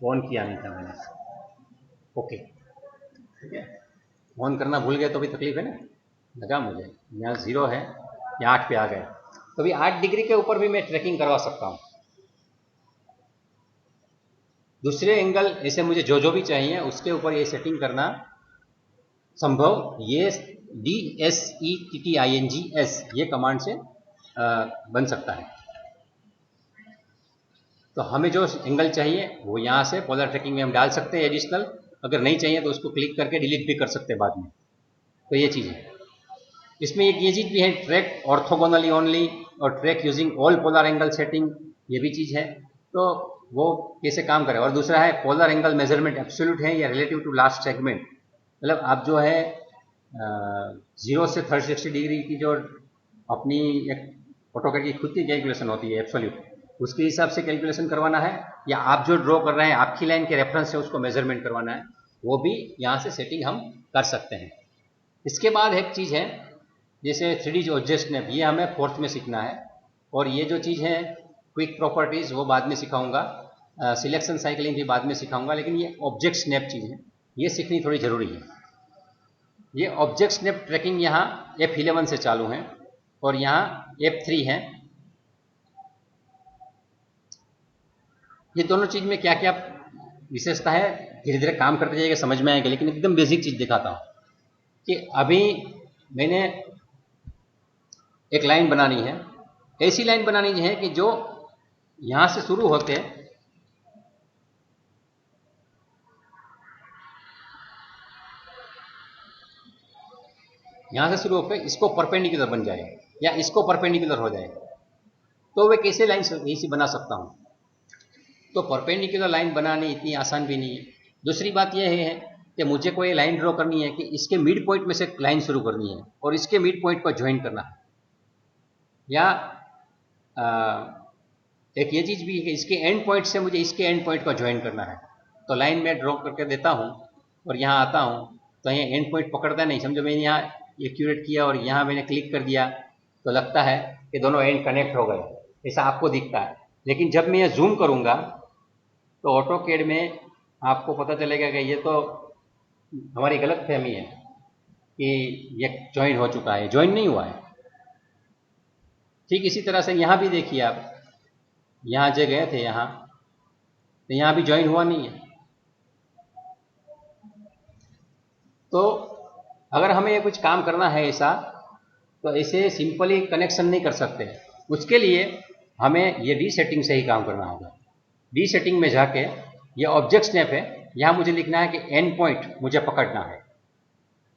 ऑन किया नहीं था मैंने, ओके ठीक है। ऑन करना भूल गए तो भी तकलीफ है ना, लगा मुझे यहाँ 0 है, यहाँ 8 पे आ गए, तो अभी 8 डिग्री के ऊपर भी मैं ट्रैकिंग करवा सकता हूँ। दूसरे एंगल ऐसे मुझे जो जो भी चाहिए उसके ऊपर ये सेटिंग करना संभव, ये DSETTINGS ये कमांड से बन सकता है। तो हमें जो एंगल चाहिए वो यहाँ से पोलर ट्रैकिंग में हम डाल सकते हैं एडिशनल, अगर नहीं चाहिए तो उसको क्लिक करके डिलीट भी कर सकते हैं बाद में। तो ये चीज़ है। इसमें एक ये चीज़ भी है, ट्रैक ऑर्थोगोनली ओनली और track using all polar angle setting, ये भी चीज़ है। तो वो कैसे काम करे। और दूसरा है पोलर एंगल मेजरमेंट एब्सोल्यूट है या रिलेटिव टू लास्ट सेगमेंट, मतलब आप जो है 0 से 360 डिग्री की जो अपनी एक ऑटोकैड की खुद की कैलकुलेशन होती है एब्सोल्यूट, उसके हिसाब से कैलकुलेशन करवाना है, या आप जो ड्रॉ कर रहे हैं आपकी लाइन के रेफरेंस से उसको मेजरमेंट करवाना है, वो भी यहाँ से सेटिंग हम कर सकते हैं। इसके बाद एक चीज़ है जैसे 3D ऑब्जेक्ट स्नैप, ये हमें 4th में सीखना है। और ये जो चीज़ है क्विक प्रॉपर्टीज़ वो बाद में सिखाऊंगा, सिलेक्शन साइकिलिंग भी बाद में सिखाऊंगा, लेकिन ये ऑब्जेक्ट स्नैप चीज़ है, ये सीखनी थोड़ी ज़रूरी है। ये ऑब्जेक्ट स्नैप ट्रैकिंग यहाँ F11 से चालू है और यहाँ F3 है। ये दोनों चीज़ में क्या क्या विशेषता है धीरे धीरे काम करते जाइएगा, समझ में आएगा, लेकिन एकदम बेसिक चीज़ दिखाता हूँ कि अभी मैंने एक लाइन बनानी है, ऐसी लाइन बनानी है कि जो यहाँ से शुरू होते यहाँ से शुरू होकर इसको परपेंडिकुलर बन जाए या इसको परपेंडिकुलर हो जाए, तो वे कैसे लाइन ऐसी बना सकता हूँ। तो परपेंडिकुलर लाइन बनानी इतनी आसान भी नहीं है। दूसरी बात यह है कि मुझे कोई लाइन ड्रॉ करनी है कि इसके मिड पॉइंट में से लाइन शुरू करनी है और इसके मिड पॉइंट को ज्वाइन करना है, या एक ये चीज़ भी है कि इसके एंड पॉइंट से मुझे इसके एंड पॉइंट को ज्वाइन करना है। तो लाइन में ड्रॉ करके देता हूँ और यहाँ आता हूँ तो यहाँ एंड पॉइंट पकड़ता नहीं। समझो मैंने यहाँ एक्यूरेट किया और यहाँ मैंने क्लिक कर दिया तो लगता है कि दोनों एंड कनेक्ट हो गए, ऐसा आपको दिखता है। लेकिन जब मैं ये जूम करूँगा तो ऑटोकैड में आपको पता चलेगा कि ये तो हमारी गलत फहमी है कि ये ज्वाइन हो चुका है, ज्वाइन नहीं हुआ है। ठीक इसी तरह से यहाँ भी देखिए आप, यहाँ जो गए थे यहाँ, तो यहाँ भी ज्वाइन हुआ नहीं है। तो अगर हमें ये कुछ काम करना है ऐसा, तो ऐसे सिंपली कनेक्शन नहीं कर सकते। उसके लिए हमें ये रीसेटिंग से ही काम करना होगा। रीसेटिंग में जाके ये ऑब्जेक्ट स्नैप है, यहाँ मुझे लिखना है कि एंड पॉइंट मुझे पकड़ना है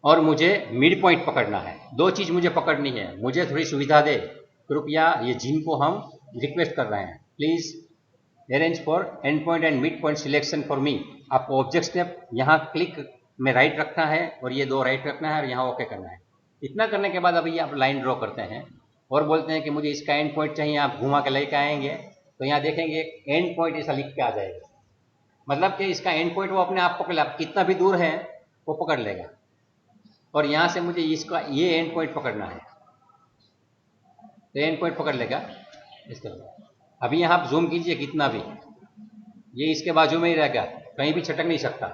और मुझे मिड पॉइंट पकड़ना है। दो चीज़ मुझे पकड़नी है। मुझे थोड़ी सुविधा दे कृपया, ये जिनको हम रिक्वेस्ट कर रहे हैं, please arrange for and point and mid point selection for me. आपको ऑब्जेक्ट स्नैप यहाँ क्लिक में राइट रखना है और ये दो राइट रखना है और यहाँ ओके करना है। इतना करने के बाद अभी आप लाइन ड्रॉ करते हैं और बोलते हैं कि मुझे इसका एंड पॉइंट चाहिए, आप घुमा के लेके आएंगे तो यहाँ देखेंगे एंड पॉइंट ऐसा लिख के आ जाएगा। मतलब कि इसका एंड पॉइंट वो अपने आप पकड़ ले, कितना भी दूर है वो पकड़ लेगा। और यहाँ से मुझे इसका ये एंड पॉइंट पकड़ना है तो एंड पॉइंट पकड़ लेगा इस तरह। अभी यहाँ आप जूम कीजिए कितना भी, ये इसके बाजू में ही रहेगा, कहीं भी छटक नहीं सकता।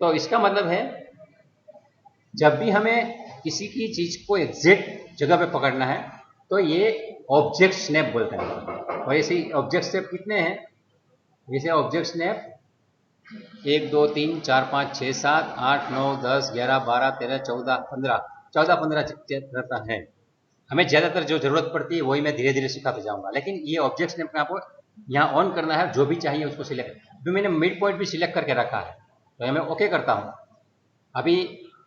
तो इसका मतलब है जब भी हमें किसी की चीज को एग्जैक्ट जगह पे पकड़ना है तो ये ऑब्जेक्ट स्नैप बोलते हैं। और ऐसे ऑब्जेक्ट स्नैप कितने हैं, जैसे ऑब्जेक्ट स्नैप 1 2 3 4 5 6 7 8 9 10 11 12 13 14 15 रहता है। हमें ज़्यादातर जो जरूरत पड़ती है वही मैं धीरे धीरे सिखाते जाऊंगा। लेकिन ये ऑब्जेक्ट स्नैप में आपको यहाँ ऑन करना है, जो भी चाहिए उसको सिलेक्ट। अभी मैंने मिड पॉइंट भी सिलेक्ट करके रखा है तो मैं ओके करता हूँ। अभी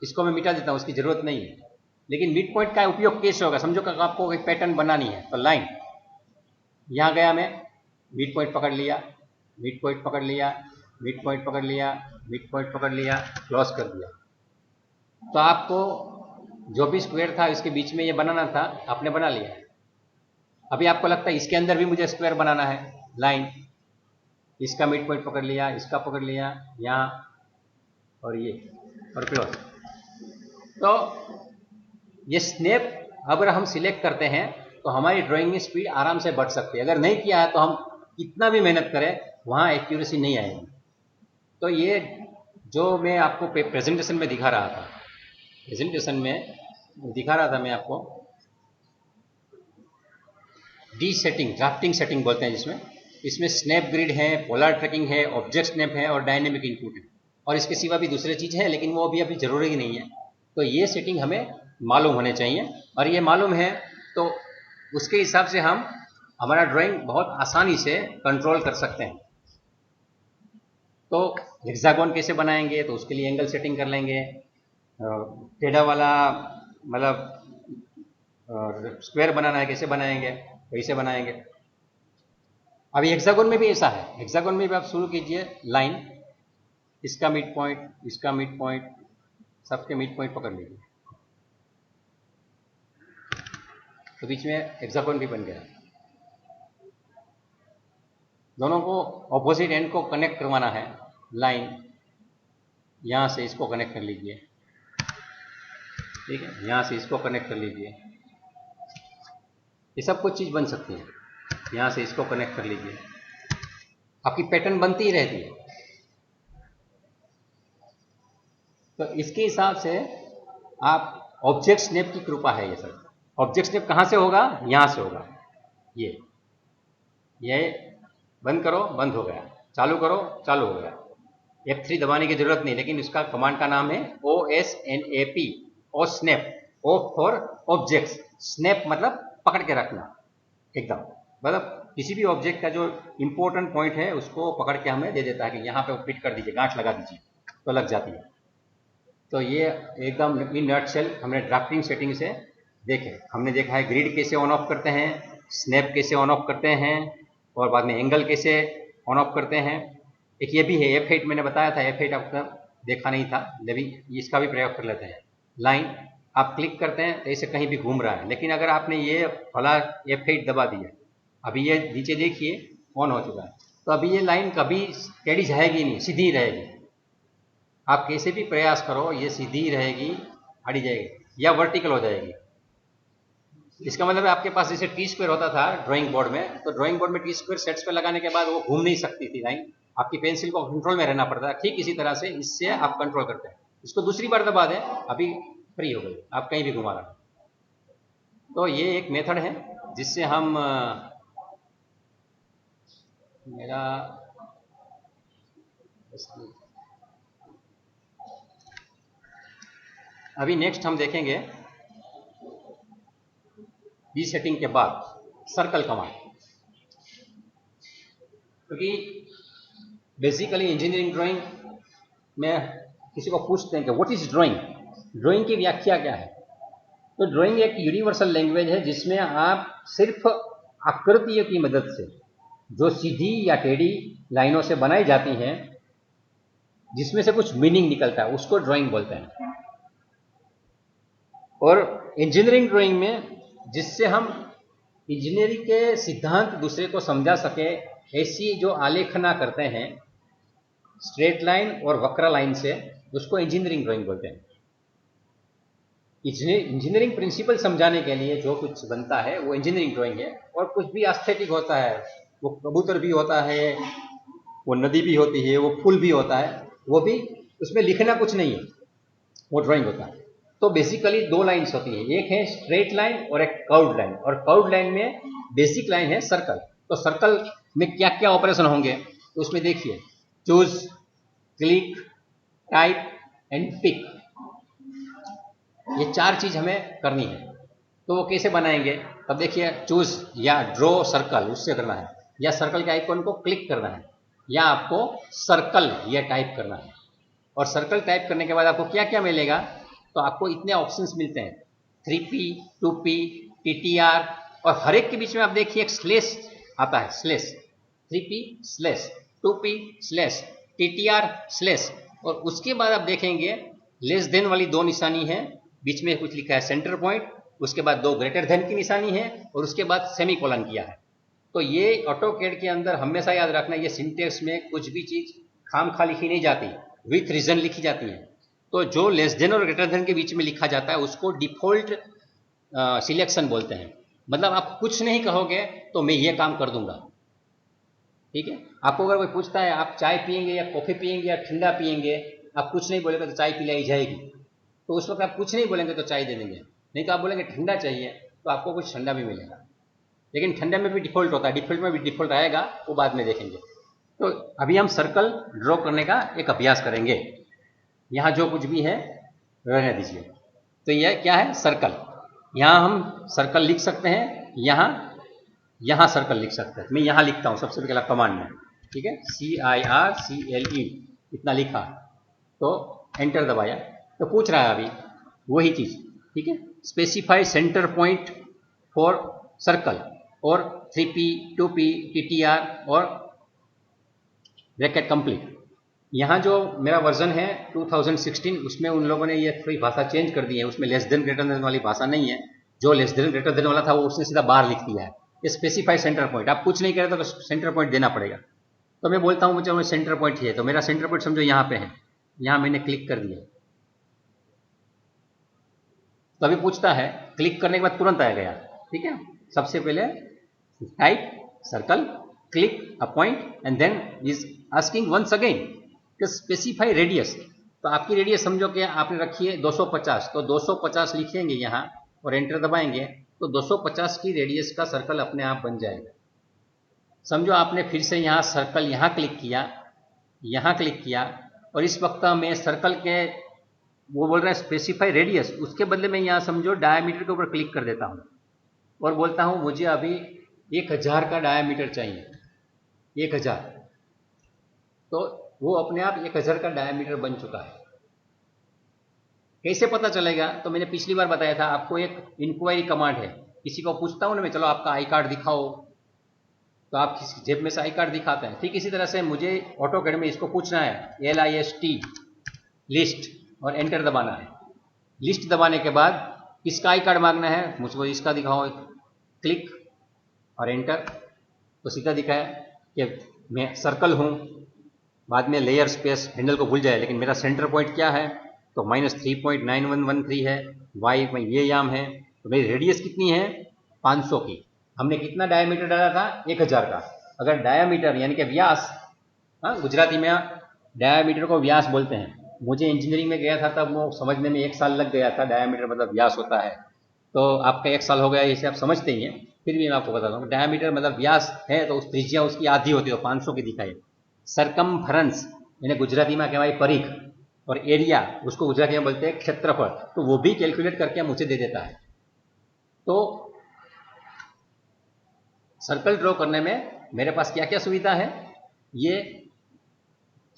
इसको मैं मिटा देता हूँ, इसकी जरूरत नहीं है। लेकिन मिड पॉइंट का उपयोग कैसे होगा, समझो कि आपको एक पैटर्न बनानी है तो लाइन, यहाँ गया मैं मिड पॉइंट पकड़ लिया, मिड पॉइंट पकड़ लिया, मिड पॉइंट पकड़ लिया, मिड पॉइंट पकड़ लिया, क्लोज कर दिया। तो आपको जो भी स्क्वायर था इसके बीच में ये बनाना था, आपने बना लिया। अभी आपको लगता है इसके अंदर भी मुझे स्क्वायर बनाना है, लाइन, इसका मिड पॉइंट पकड़ लिया, इसका पकड़ लिया, यहाँ और ये और क्लोज। तो ये स्नैप अगर हम सिलेक्ट करते हैं तो हमारी ड्राइंग में स्पीड आराम से बढ़ सकती है। अगर नहीं किया है तो हम कितना भी मेहनत करें वहाँ एक्यूरेसी नहीं आएगी। तो ये जो मैं आपको प्रेजेंटेशन में दिखा रहा था, मैं आपको डी सेटिंग, ड्राफ्टिंग सेटिंग बोलते हैं, जिसमें इसमें स्नैप ग्रिड है, पोलर ट्रैकिंग है, ऑब्जेक्ट स्नैप है और डायनेमिक इनपुट है। और इसके सिवा भी दूसरे चीज़ है लेकिन वो अभी जरूरी नहीं है। तो ये सेटिंग हमें मालूम होने चाहिए और ये मालूम है तो उसके हिसाब से हम हमारा ड्राइंग बहुत आसानी से कंट्रोल कर सकते हैं। तो हेक्सागोन कैसे बनाएंगे, तो उसके लिए एंगल सेटिंग कर लेंगे। टेढ़ा वाला मतलब स्क्वायर बनाना है, कैसे बनाएंगे, कैसे बनाएंगे। अभी हेक्सागोन में भी ऐसा है। हेक्सागोन में भी आप शुरू कीजिए लाइन, इसका मिड पॉइंट, इसका मिड पॉइंट, सबके मिड पॉइंट पकड़ लीजिए तो बीच में हेक्सागोन भी बन गया। दोनों को ऑपोजिट एंड को कनेक्ट करवाना है, लाइन यहाँ से इसको कनेक्ट कर लीजिए, ठीक है, यहाँ से इसको कनेक्ट कर लीजिए। ये सब कुछ चीज़ बन सकती है। यहाँ से इसको कनेक्ट कर लीजिए, आपकी पैटर्न बनती ही रहती है। तो इसके हिसाब से आप ऑब्जेक्ट स्नैप की कृपा है ये सब। ऑब्जेक्ट स्नैप कहाँ से होगा, यहाँ से होगा। ये बंद करो, बंद हो गया, चालू करो, चालू हो गया। F3 दबाने की जरूरत नहीं, लेकिन इसका कमांड का नाम है OSNAP, O snap, O for objects, snap मतलब पकड़ के रखना एकदम, मतलब किसी भी ऑब्जेक्ट का जो इंपॉर्टेंट पॉइंट है उसको पकड़ के हमें दे देता है कि यहाँ पे फिट कर दीजिए, गांठ लगा दीजिए, तो लग जाती है। तो ये एकदम इन नटशेल हमने ड्राफ्टिंग सेटिंग से देखे। हमने देखा है ग्रिड कैसे ऑन ऑफ करते हैं, स्नैप कैसे ऑन ऑफ करते हैं और बाद में एंगल कैसे ऑन ऑफ करते हैं। एक ये भी है F8, मैंने बताया था, F8 आपका देखा नहीं था, लेकिन इसका भी प्रयोग कर लेते हैं। लाइन आप क्लिक करते हैं तो ऐसे कहीं भी घूम रहा है, लेकिन अगर आपने ये फला F8 दबा दिया, अभी ये नीचे देखिए ऑन हो चुका है, तो अभी ये लाइन कभी टेढ़ी जाएगी नहीं, सीधी रहेगी। आप कैसे भी प्रयास करो ये सीधी रहेगी, आड़ी जाएगी या वर्टिकल हो जाएगी। इसका मतलब है आपके पास जैसे टी स्क्वायर होता था ड्राइंग बोर्ड में, तो ड्राइंग बोर्ड में टी स्क्वायर सेट्स पे लगाने के बाद वो घूम नहीं सकती थी लाइन, आपकी पेंसिल को कंट्रोल में रहना पड़ता है। ठीक इसी तरह से इससे आप कंट्रोल करते हैं। इसको दूसरी बार दबा दें, अभी फ्री हो गई, आप कहीं भी घुमा रहे। तो ये एक मेथड है जिससे हम मेरा अभी नेक्स्ट हम देखेंगे बी सेटिंग के बाद सर्कल कमांड, क्योंकि बेसिकली इंजीनियरिंग ड्राइंग में किसी को पूछते हैं कि व्हाट इज ड्राइंग, ड्राइंग की व्याख्या क्या है। तो ड्राइंग एक यूनिवर्सल लैंग्वेज है जिसमें आप सिर्फ आकृतियों की मदद से जो सीधी या टेढ़ी लाइनों से बनाई जाती हैं, जिसमें से कुछ मीनिंग निकलता है, उसको ड्राइंग बोलते हैं। और इंजीनियरिंग ड्राइंग में जिससे हम इंजीनियरिंग के सिद्धांत दूसरे को समझा सके, ऐसी जो आलेखना करते हैं स्ट्रेट लाइन और वक्र लाइन से, उसको इंजीनियरिंग ड्राइंग बोलते हैं। इंजीनियरिंग प्रिंसिपल समझाने के लिए जो कुछ बनता है वो इंजीनियरिंग ड्राइंग है। और कुछ भी एस्थेटिक होता है, वो कबूतर भी होता है, वो नदी भी होती है, वो फूल भी होता है, वो भी उसमें लिखना कुछ नहीं है, वो ड्राइंग होता है। तो बेसिकली दो लाइन्स होती है, एक है स्ट्रेट लाइन और एक कर्व्ड लाइन। और कर्व्ड लाइन में बेसिक लाइन है सर्कल। तो सर्कल में क्या क्या ऑपरेशन होंगे तो उसमें देखिए, choose, click, type and pick, ये चार चीज हमें करनी है। तो वो कैसे बनाएंगे, तब देखिए, चूज या ड्रॉ सर्कल उससे करना है, या सर्कल के आइकॉन को क्लिक करना है, या आपको सर्कल ये टाइप करना है। और सर्कल टाइप करने के बाद आपको क्या क्या मिलेगा, तो आपको इतने ऑप्शंस मिलते हैं, 3P, 2P, TTR, और हर एक के बीच में आप देखिए एक स्लेश आता है, slash, 3P slash, 2P slash, TTR slash. और उसके बाद आप देखेंगे लेस देन वाली दो निशानी है, बीच में कुछ लिखा है सेंटर पॉइंट, उसके बाद दो ग्रेटर देन की निशानी है, और उसके बाद सेमीकोलन किया है। तो ये ऑटोकैड के अंदर हमेशा याद रखना, ये सिंटेक्स में कुछ भी चीज खामखा लिखी नहीं जाती, विथ रीजन लिखी जाती है। तो जो लेस देन और ग्रेटर देन के बीच में लिखा जाता है उसको डिफॉल्ट सिलेक्शन बोलते हैं। मतलब आप कुछ नहीं कहोगे तो मैं ये काम कर दूंगा, ठीक है। आपको अगर कोई पूछता है आप चाय पियेंगे या कॉफी पियेंगे या ठंडा पियेंगे, आप कुछ नहीं बोलेंगे तो चाय पिलाई जाएगी, तो उस वक्त आप कुछ नहीं बोलेंगे तो चाय दे देंगे। नहीं तो आप बोलेंगे ठंडा चाहिए तो आपको कुछ ठंडा भी मिलेगा। लेकिन ठंडा में भी डिफॉल्ट होता है, डिफॉल्ट में भी डिफॉल्ट आएगा, वो बाद में देखेंगे। तो अभी हम सर्कल ड्रॉ करने का एक अभ्यास करेंगे। यहाँ जो कुछ भी है रहने दीजिए। तो यह क्या है, सर्कल। यहाँ हम सर्कल लिख सकते हैं, यहाँ सर्कल लिख सकते हैं। मैं यहाँ लिखता हूँ सबसे पहला कमांड में, ठीक है, CIRCLE इतना लिखा, तो एंटर दबाया, तो पूछ रहा है अभी वही चीज, ठीक है, specify centre point for circle, और 3P, 2P, TTR और ब्रैकेट कंप्लीट। यहाँ जो मेरा वर्जन है 2016, उसमें उन लोगों ने ये थोड़ी भाषा चेंज कर दी है, उसमें लेस देन ग्रेटर देन वाली भाषा नहीं है। जो लेस देन ग्रेटर देन वाला था वो उसने सीधा बाहर लिख दिया है। ये स्पेसिफाई सेंटर पॉइंट, आप कुछ नहीं करें तो सेंटर पॉइंट देना पड़ेगा। तो मैं बोलता हूँ मुझे सेंटर पॉइंट है, तो मेरा सेंटर पॉइंट समझो यहाँ पे है, यहाँ मैंने क्लिक कर दिया। तो अभी पूछता है, क्लिक करने के बाद तुरंत आ गया, ठीक है। सबसे पहले type circle, click a point, and then is asking once again कि स्पेसिफाई रेडियस। तो आपकी रेडियस समझो कि आपने रखी है 250, तो 250 लिखेंगे यहाँ और एंटर दबाएंगे, तो 250 की रेडियस का सर्कल अपने आप बन जाएगा। समझो आपने फिर से यहाँ सर्कल यहाँ क्लिक किया, यहाँ क्लिक किया, और इस वक्त मैं सर्कल के वो बोल रहा है स्पेसिफाई रेडियस, उसके बदले में यहाँ समझो डायमीटर के ऊपर क्लिक कर देता हूँ और बोलता हूँ मुझे अभी 1000 का डायमीटर चाहिए, 1000। तो वो अपने आप 1000 का डायमीटर बन चुका है। कैसे पता चलेगा, तो मैंने पिछली बार बताया था आपको, एक इंक्वायरी कमांड है। किसी को पूछता हूँ ना मैं, चलो आपका आई कार्ड दिखाओ, तो आप किसी जेब में से आई कार्ड दिखाते हैं। ठीक इसी तरह से मुझे ऑटोकैड में इसको पूछना है, LIST लिस्ट, और एंटर दबाना है। लिस्ट दबाने के बाद किसका आई कार्ड मांगना है, मुझको इसका दिखाओ, क्लिक और एंटर, तो सीधा दिखाया कि मैं सर्कल हूँ, बाद में लेयर स्पेस हैंडल को भूल जाए, लेकिन मेरा सेंटर पॉइंट क्या है, तो -3.9113 है, वाई में ये याम है, तो मेरी रेडियस कितनी है 500 की। हमने कितना डायमीटर डाला था 1000 का। अगर डायमीटर यानी कि व्यास, हाँ गुजराती में डायमीटर को व्यास बोलते हैं। मुझे इंजीनियरिंग में गया था तब वो समझने में 1 साल लग गया था, डायमीटर मतलब व्यास होता है। तो आपका 1 साल हो गया, इसे आप समझते ही हैं, फिर भी मैं आपको बताता हूँ। डायमीटर मतलब व्यास है तो उस त्रिज्या उसकी आधी होती है, तो 500 की दिखाई। सरकमफरेंस यानी गुजराती में कहवाय परिख, और एरिया उसको गुजराती में बोलते हैं क्षेत्रफल, तो वो भी कैलकुलेट करके मुझे दे देता है। तो सर्कल ड्रॉ करने में मेरे पास क्या क्या सुविधा है, ये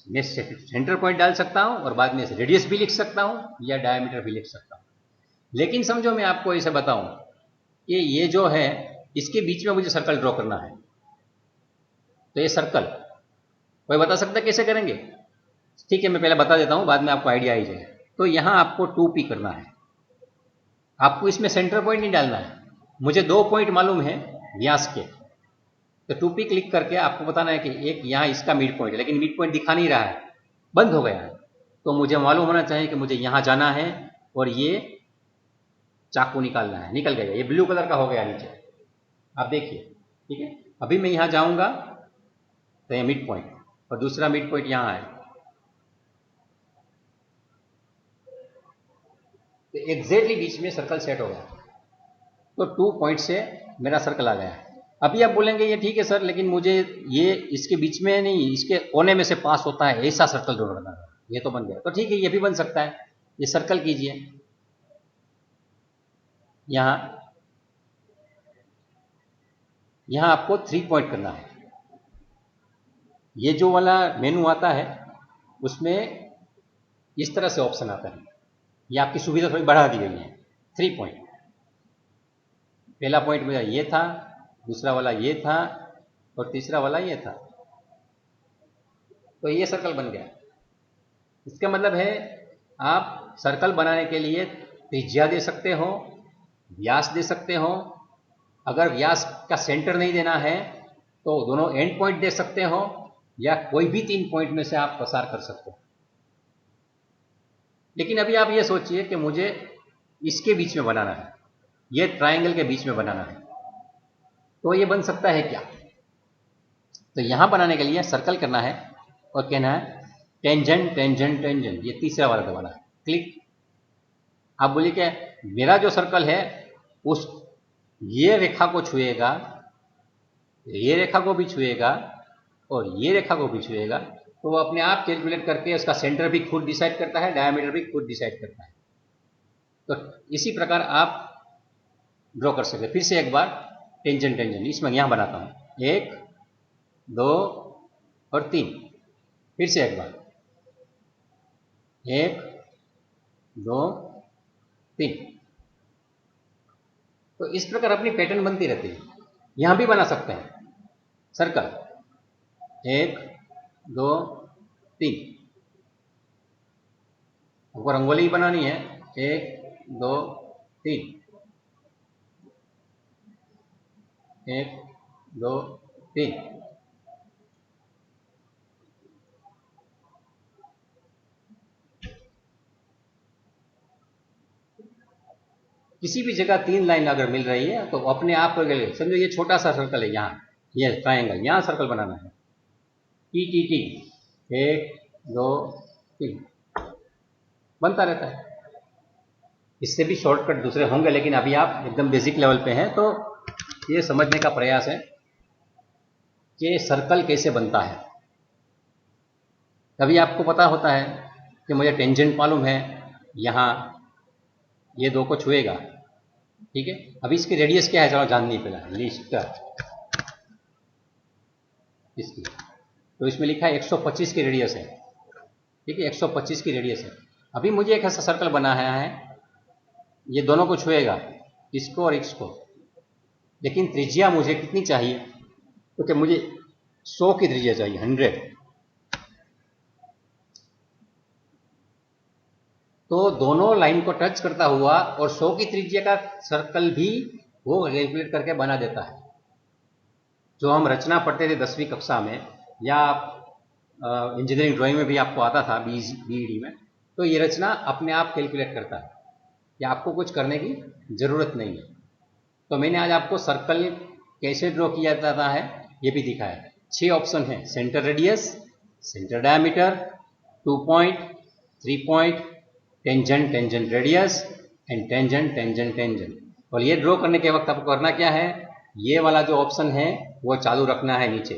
मैं सेंटर पॉइंट डाल सकता हूं और बाद में रेडियस भी लिख सकता हूं या डायमीटर भी लिख सकता हूं। लेकिन समझो मैं आपको इसे बताऊं कि ये जो है इसके बीच में मुझे सर्कल ड्रॉ करना है, तो ये सर्कल कोई बता सकता है कैसे करेंगे? ठीक है, मैं पहले बता देता हूं, बाद में आपको आइडिया आ जाए। तो यहां आपको 2P करना है, आपको इसमें सेंटर पॉइंट नहीं डालना है। मुझे 2 पॉइंट मालूम है व्यास के, तो 2P क्लिक करके आपको बताना है कि एक यहाँ इसका मिड पॉइंट है, लेकिन मिड पॉइंट दिखा नहीं रहा है, बंद हो गया है। तो मुझे मालूम होना चाहिए कि मुझे यहाँ जाना है और ये चाकू निकालना है। निकल गया, ये ब्लू कलर का हो गया नीचे, आप देखिए। ठीक है, अभी मैं यहाँ जाऊँगा तो ये मिड पॉइंट, और दूसरा मिड पॉइंट यहाँ है, तो एग्जैक्टली बीच में सर्कल सेट हो गया। तो 2 पॉइंट से मेरा सर्कल आ गया। अभी आप बोलेंगे ये ठीक है सर, लेकिन मुझे ये इसके बीच में नहीं, इसके कोने में से पास होता है ऐसा सर्कल ड्रॉ करना है। ये तो बन गया, तो ठीक है, ये भी बन सकता है। ये सर्कल कीजिए, यहाँ आपको 3 पॉइंट करना है। ये जो वाला मेनू आता है उसमें इस तरह से ऑप्शन आता है, ये आपकी सुविधा थोड़ी बढ़ा दी गई है। 3 पॉइंट, पहला पॉइंट मेरा ये था, दूसरा वाला ये था, और तीसरा वाला ये था, तो ये सर्कल बन गया। इसका मतलब है आप सर्कल बनाने के लिए त्रिज्या दे सकते हो, व्यास दे सकते हो। अगर व्यास का सेंटर नहीं देना है तो दोनों एंड पॉइंट दे सकते हो, या कोई भी 3 पॉइंट में से आप प्रसार कर सकते हो। लेकिन अभी आप ये सोचिए कि मुझे इसके बीच में बनाना है, ये ट्रायंगल के बीच में बनाना है, तो ये बन सकता है क्या? तो यहां बनाने के लिए सर्कल करना है और कहना है टेंजेंट टेंजेंट टेंजेंट, ये तीसरा वाला दबाना है, क्लिक। आप बोलिए कि मेरा जो सर्कल है उस ये रेखा को छुएगा, ये रेखा को भी छुएगा और ये रेखा को भी छुएगा, तो वो अपने आप कैलकुलेट करके उसका सेंटर भी खुद डिसाइड करता है, डायमीटर भी खुद डिसाइड करता है। तो इसी प्रकार आप ड्रॉ कर सकते हैं। फिर से एक बार टेंजेंट टेंजेंट, इसमें यहां बनाता हूं 1 2 और 3। फिर से एक बार 1 2 3। तो इस प्रकार अपनी पैटर्न बनती रहती है। यहां भी बना सकते हैं सर्कल 1 2 3। आपको रंगोली बनानी है 1 2 3, 1 2 3। किसी भी जगह 3 लाइन अगर मिल रही है तो अपने आप समझो ये छोटा सा सर्कल है, यहाँ ये ट्रायंगल, यहाँ सर्कल बनाना है, टी टी टी 1 2 3 बनता रहता है। इससे भी शॉर्टकट दूसरे होंगे, लेकिन अभी आप एकदम बेसिक लेवल पे हैं, तो ये समझने का प्रयास है कि सर्कल कैसे बनता है। कभी आपको पता होता है कि मुझे टेंजेंट मालूम है, यहाँ ये 2 को छुएगा, ठीक है। अभी इसकी रेडियस क्या है, चलो जाननी पहले लिस्ट इसकी, तो इसमें लिखा है 125 की रेडियस है, ठीक है, 125 की रेडियस है। अभी मुझे एक ऐसा सर्कल बनाया है, ये दोनों को छुएगा, इसको और इसको, लेकिन त्रिज्या मुझे कितनी चाहिए, क्योंकि मुझे 100 की त्रिज्या चाहिए, 100। तो दोनों लाइन को टच करता हुआ और 100 की त्रिज्या का सर्कल भी वो कैलकुलेट करके बना देता है। जो हम रचना पढ़ते थे 10वीं कक्षा में, या इंजीनियरिंग ड्राइंग में भी आपको आता था, बीईडी में, तो ये रचना अपने आप कैलकुलेट करता है कि आपको कुछ करने की ज़रूरत नहीं है। तो मैंने आज आपको सर्कल कैसे ड्रॉ किया जाता है ये भी दिखाया है। 6 ऑप्शन है, centre radius, centre diameter, 2 point, 3 point, tangent, tangent radius and tangent, tangent, tangent. और ये ड्रॉ करने के वक्त आपको करना क्या है, ये वाला जो ऑप्शन है वो चालू रखना है नीचे,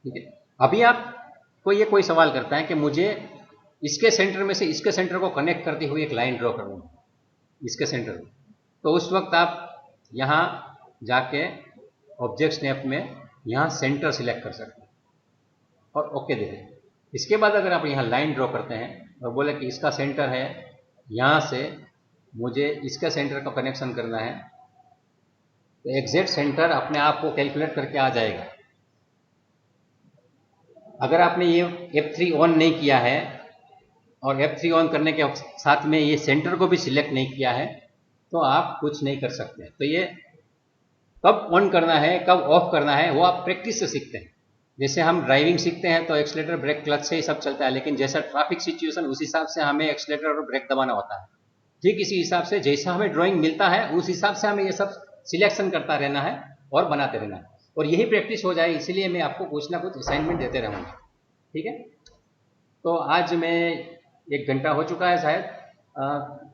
ठीक है। अभी आप कोई सवाल करता है कि मुझे इसके सेंटर में से इसके सेंटर को कनेक्ट करती हुई एक लाइन ड्रॉ करनी है, इसके सेंटर में, तो उस वक्त आप यहाँ जाके ऑब्जेक्ट स्नैप में यहाँ सेंटर सिलेक्ट कर सकते हैं और ओके दे दें। इसके बाद अगर आप यहाँ लाइन ड्रॉ करते हैं और बोले कि इसका सेंटर है, यहाँ से मुझे इसका सेंटर का कनेक्शन करना है, तो एग्जैक्ट सेंटर अपने आप को कैलकुलेट करके आ जाएगा। अगर आपने ये F3 ऑन नहीं किया है और F3 ऑन करने के साथ में ये सेंटर को भी सिलेक्ट नहीं किया है तो आप कुछ नहीं कर सकते। तो ये कब ऑन करना है, कब ऑफ करना है, वो आप प्रैक्टिस से सीखते हैं। जैसे हम ड्राइविंग सीखते हैं तो एक्सीलेटर, ब्रेक, क्लच से ही सब चलता है, लेकिन जैसा ट्रैफिक सिचुएशन उस हिसाब से हमें एक्सीलेटर और ब्रेक दबाना होता है। ठीक इसी हिसाब से जैसा हमें ड्राइंग मिलता है उस हिसाब से हमें ये सब सिलेक्शन करता रहना है और बनाते रहना है, और यही प्रैक्टिस हो जाए। इसीलिए मैं आपको कुछ ना कुछ असाइनमेंट देते रहूँगा, ठीक है। तो आज मैं 1 घंटा हो चुका है शायद,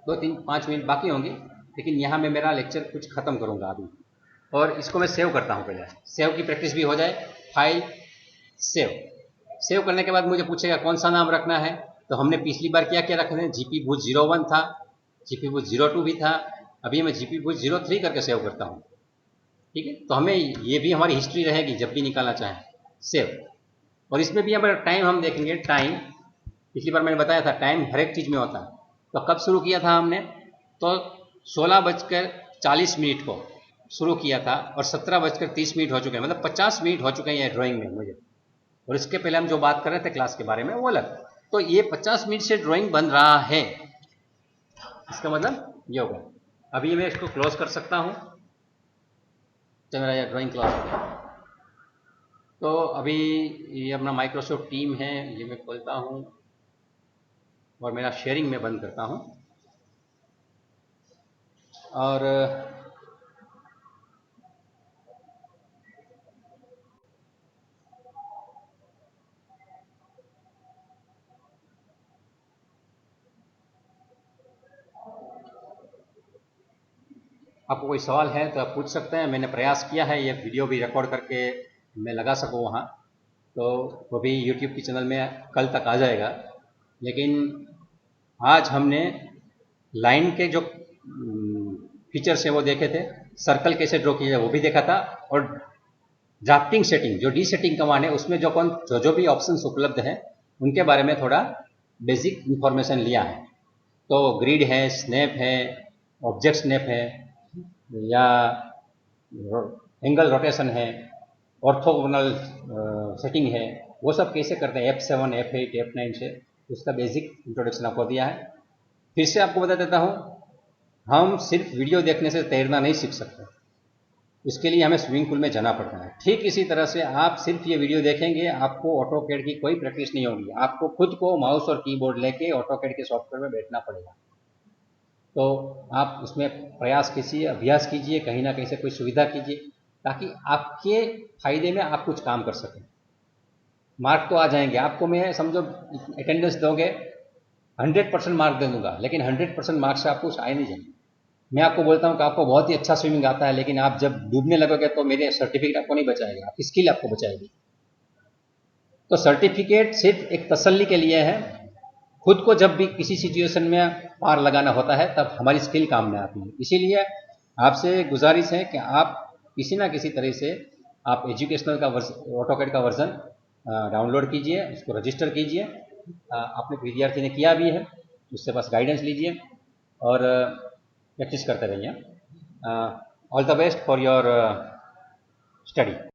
2-3-5 मिनट बाकी होंगे, लेकिन यहाँ मैं मेरा लेक्चर कुछ ख़त्म करूँगा अभी, और इसको मैं सेव करता हूँ पहले, सेव की प्रैक्टिस भी हो जाए। फाइल सेव करने के बाद मुझे पूछेगा कौन सा नाम रखना है, तो हमने पिछली बार क्या क्या रखे थे, जीपी भूज 01 था, जीपी भूज 02 भी था, अभी मैं जीपी भूज 03 करके सेव करता हूँ, ठीक है। तो हमें ये भी हमारी हिस्ट्री रहेगी जब भी निकालना चाहें, सेव। और इसमें भी हमारा टाइम हम देखेंगे, टाइम पिछली बार मैंने बताया था टाइम हर एक चीज़ में होता है। तो कब शुरू किया था हमने, तो 16:40 को शुरू किया था और 17:30 हो चुके हैं, मतलब 50 मिनट हो चुके हैं ये ड्राइंग में मुझे। और इसके पहले हम जो बात कर रहे थे क्लास के बारे में वो अलग। तो ये 50 मिनट से ड्राइंग बन रहा है, इसका मतलब ये होगा। अभी मैं इसको क्लोज कर सकता हूँ, तो मेरा ये ड्राइंग क्लास हो गया। तो अभी ये अपना माइक्रोसॉफ्ट टीम है, ये मैं खोलता हूँ और मेरा शेयरिंग में बंद करता हूँ। और आपको कोई सवाल है तो आप पूछ सकते हैं। मैंने प्रयास किया है ये वीडियो भी रिकॉर्ड करके मैं लगा सकूँ वहाँ, तो वो भी यूट्यूब की चैनल में कल तक आ जाएगा। लेकिन आज हमने लाइन के जो फीचर्स हैं वो देखे थे, सर्कल कैसे ड्रॉ किया जाए वो भी देखा था, और ड्राफ्टिंग सेटिंग जो डी सेटिंग कमांड है उसमें जो भी ऑप्शंस उपलब्ध हैं उनके बारे में थोड़ा बेसिक इंफॉर्मेशन लिया है। तो ग्रिड है, स्नैप है, ऑब्जेक्ट स्नैप है, या एंगल रोटेशन है, ऑर्थोगोनल सेटिंग है, वो सब कैसे करते हैं F7, F8, F9 से, उसका बेसिक इंट्रोडक्शन आपको दिया है। फिर से आपको बता देता हूँ, हम सिर्फ वीडियो देखने से तैरना नहीं सीख सकते, इसके लिए हमें स्विमिंग पूल में जाना पड़ता है। ठीक इसी तरह से आप सिर्फ ये वीडियो देखेंगे, आपको ऑटोकैड की कोई प्रैक्टिस नहीं होगी, आपको खुद को माउस और कीबोर्ड लेके ऑटोकैड के सॉफ्टवेयर में बैठना पड़ेगा। तो आप उसमें प्रयास कीजिए, अभ्यास कीजिए, कहीं ना कहीं से कोई सुविधा कीजिए, ताकि आपके फायदे में आप कुछ काम कर सकें। मार्क तो आ जाएंगे आपको, मैं समझो अटेंडेंस दोगे 100% मार्क दे दूंगा, लेकिन 100% मार्क्स से आपको आए नहीं जाएंगे। मैं आपको बोलता हूँ कि आपको बहुत ही अच्छा स्विमिंग आता है, लेकिन आप जब डूबने लगोगे तो मेरे सर्टिफिकेट आपको नहीं बचाएगा, आपकी स्किल आपको बचाएगी। तो सर्टिफिकेट सिर्फ एक तसल्ली के लिए है, खुद को जब भी किसी सिचुएशन में पार लगाना होता है तब हमारी स्किल काम में आती है। इसीलिए आपसे गुजारिश है कि आप किसी ना किसी तरह से आप एजुकेशनल का ऑटोकैड का वर्जन डाउनलोड कीजिए, उसको रजिस्टर कीजिए। अपने विद्यार्थी ने किया भी है, उससे पास गाइडेंस लीजिए और प्रैक्टिस करते रहिए। All the best for your study.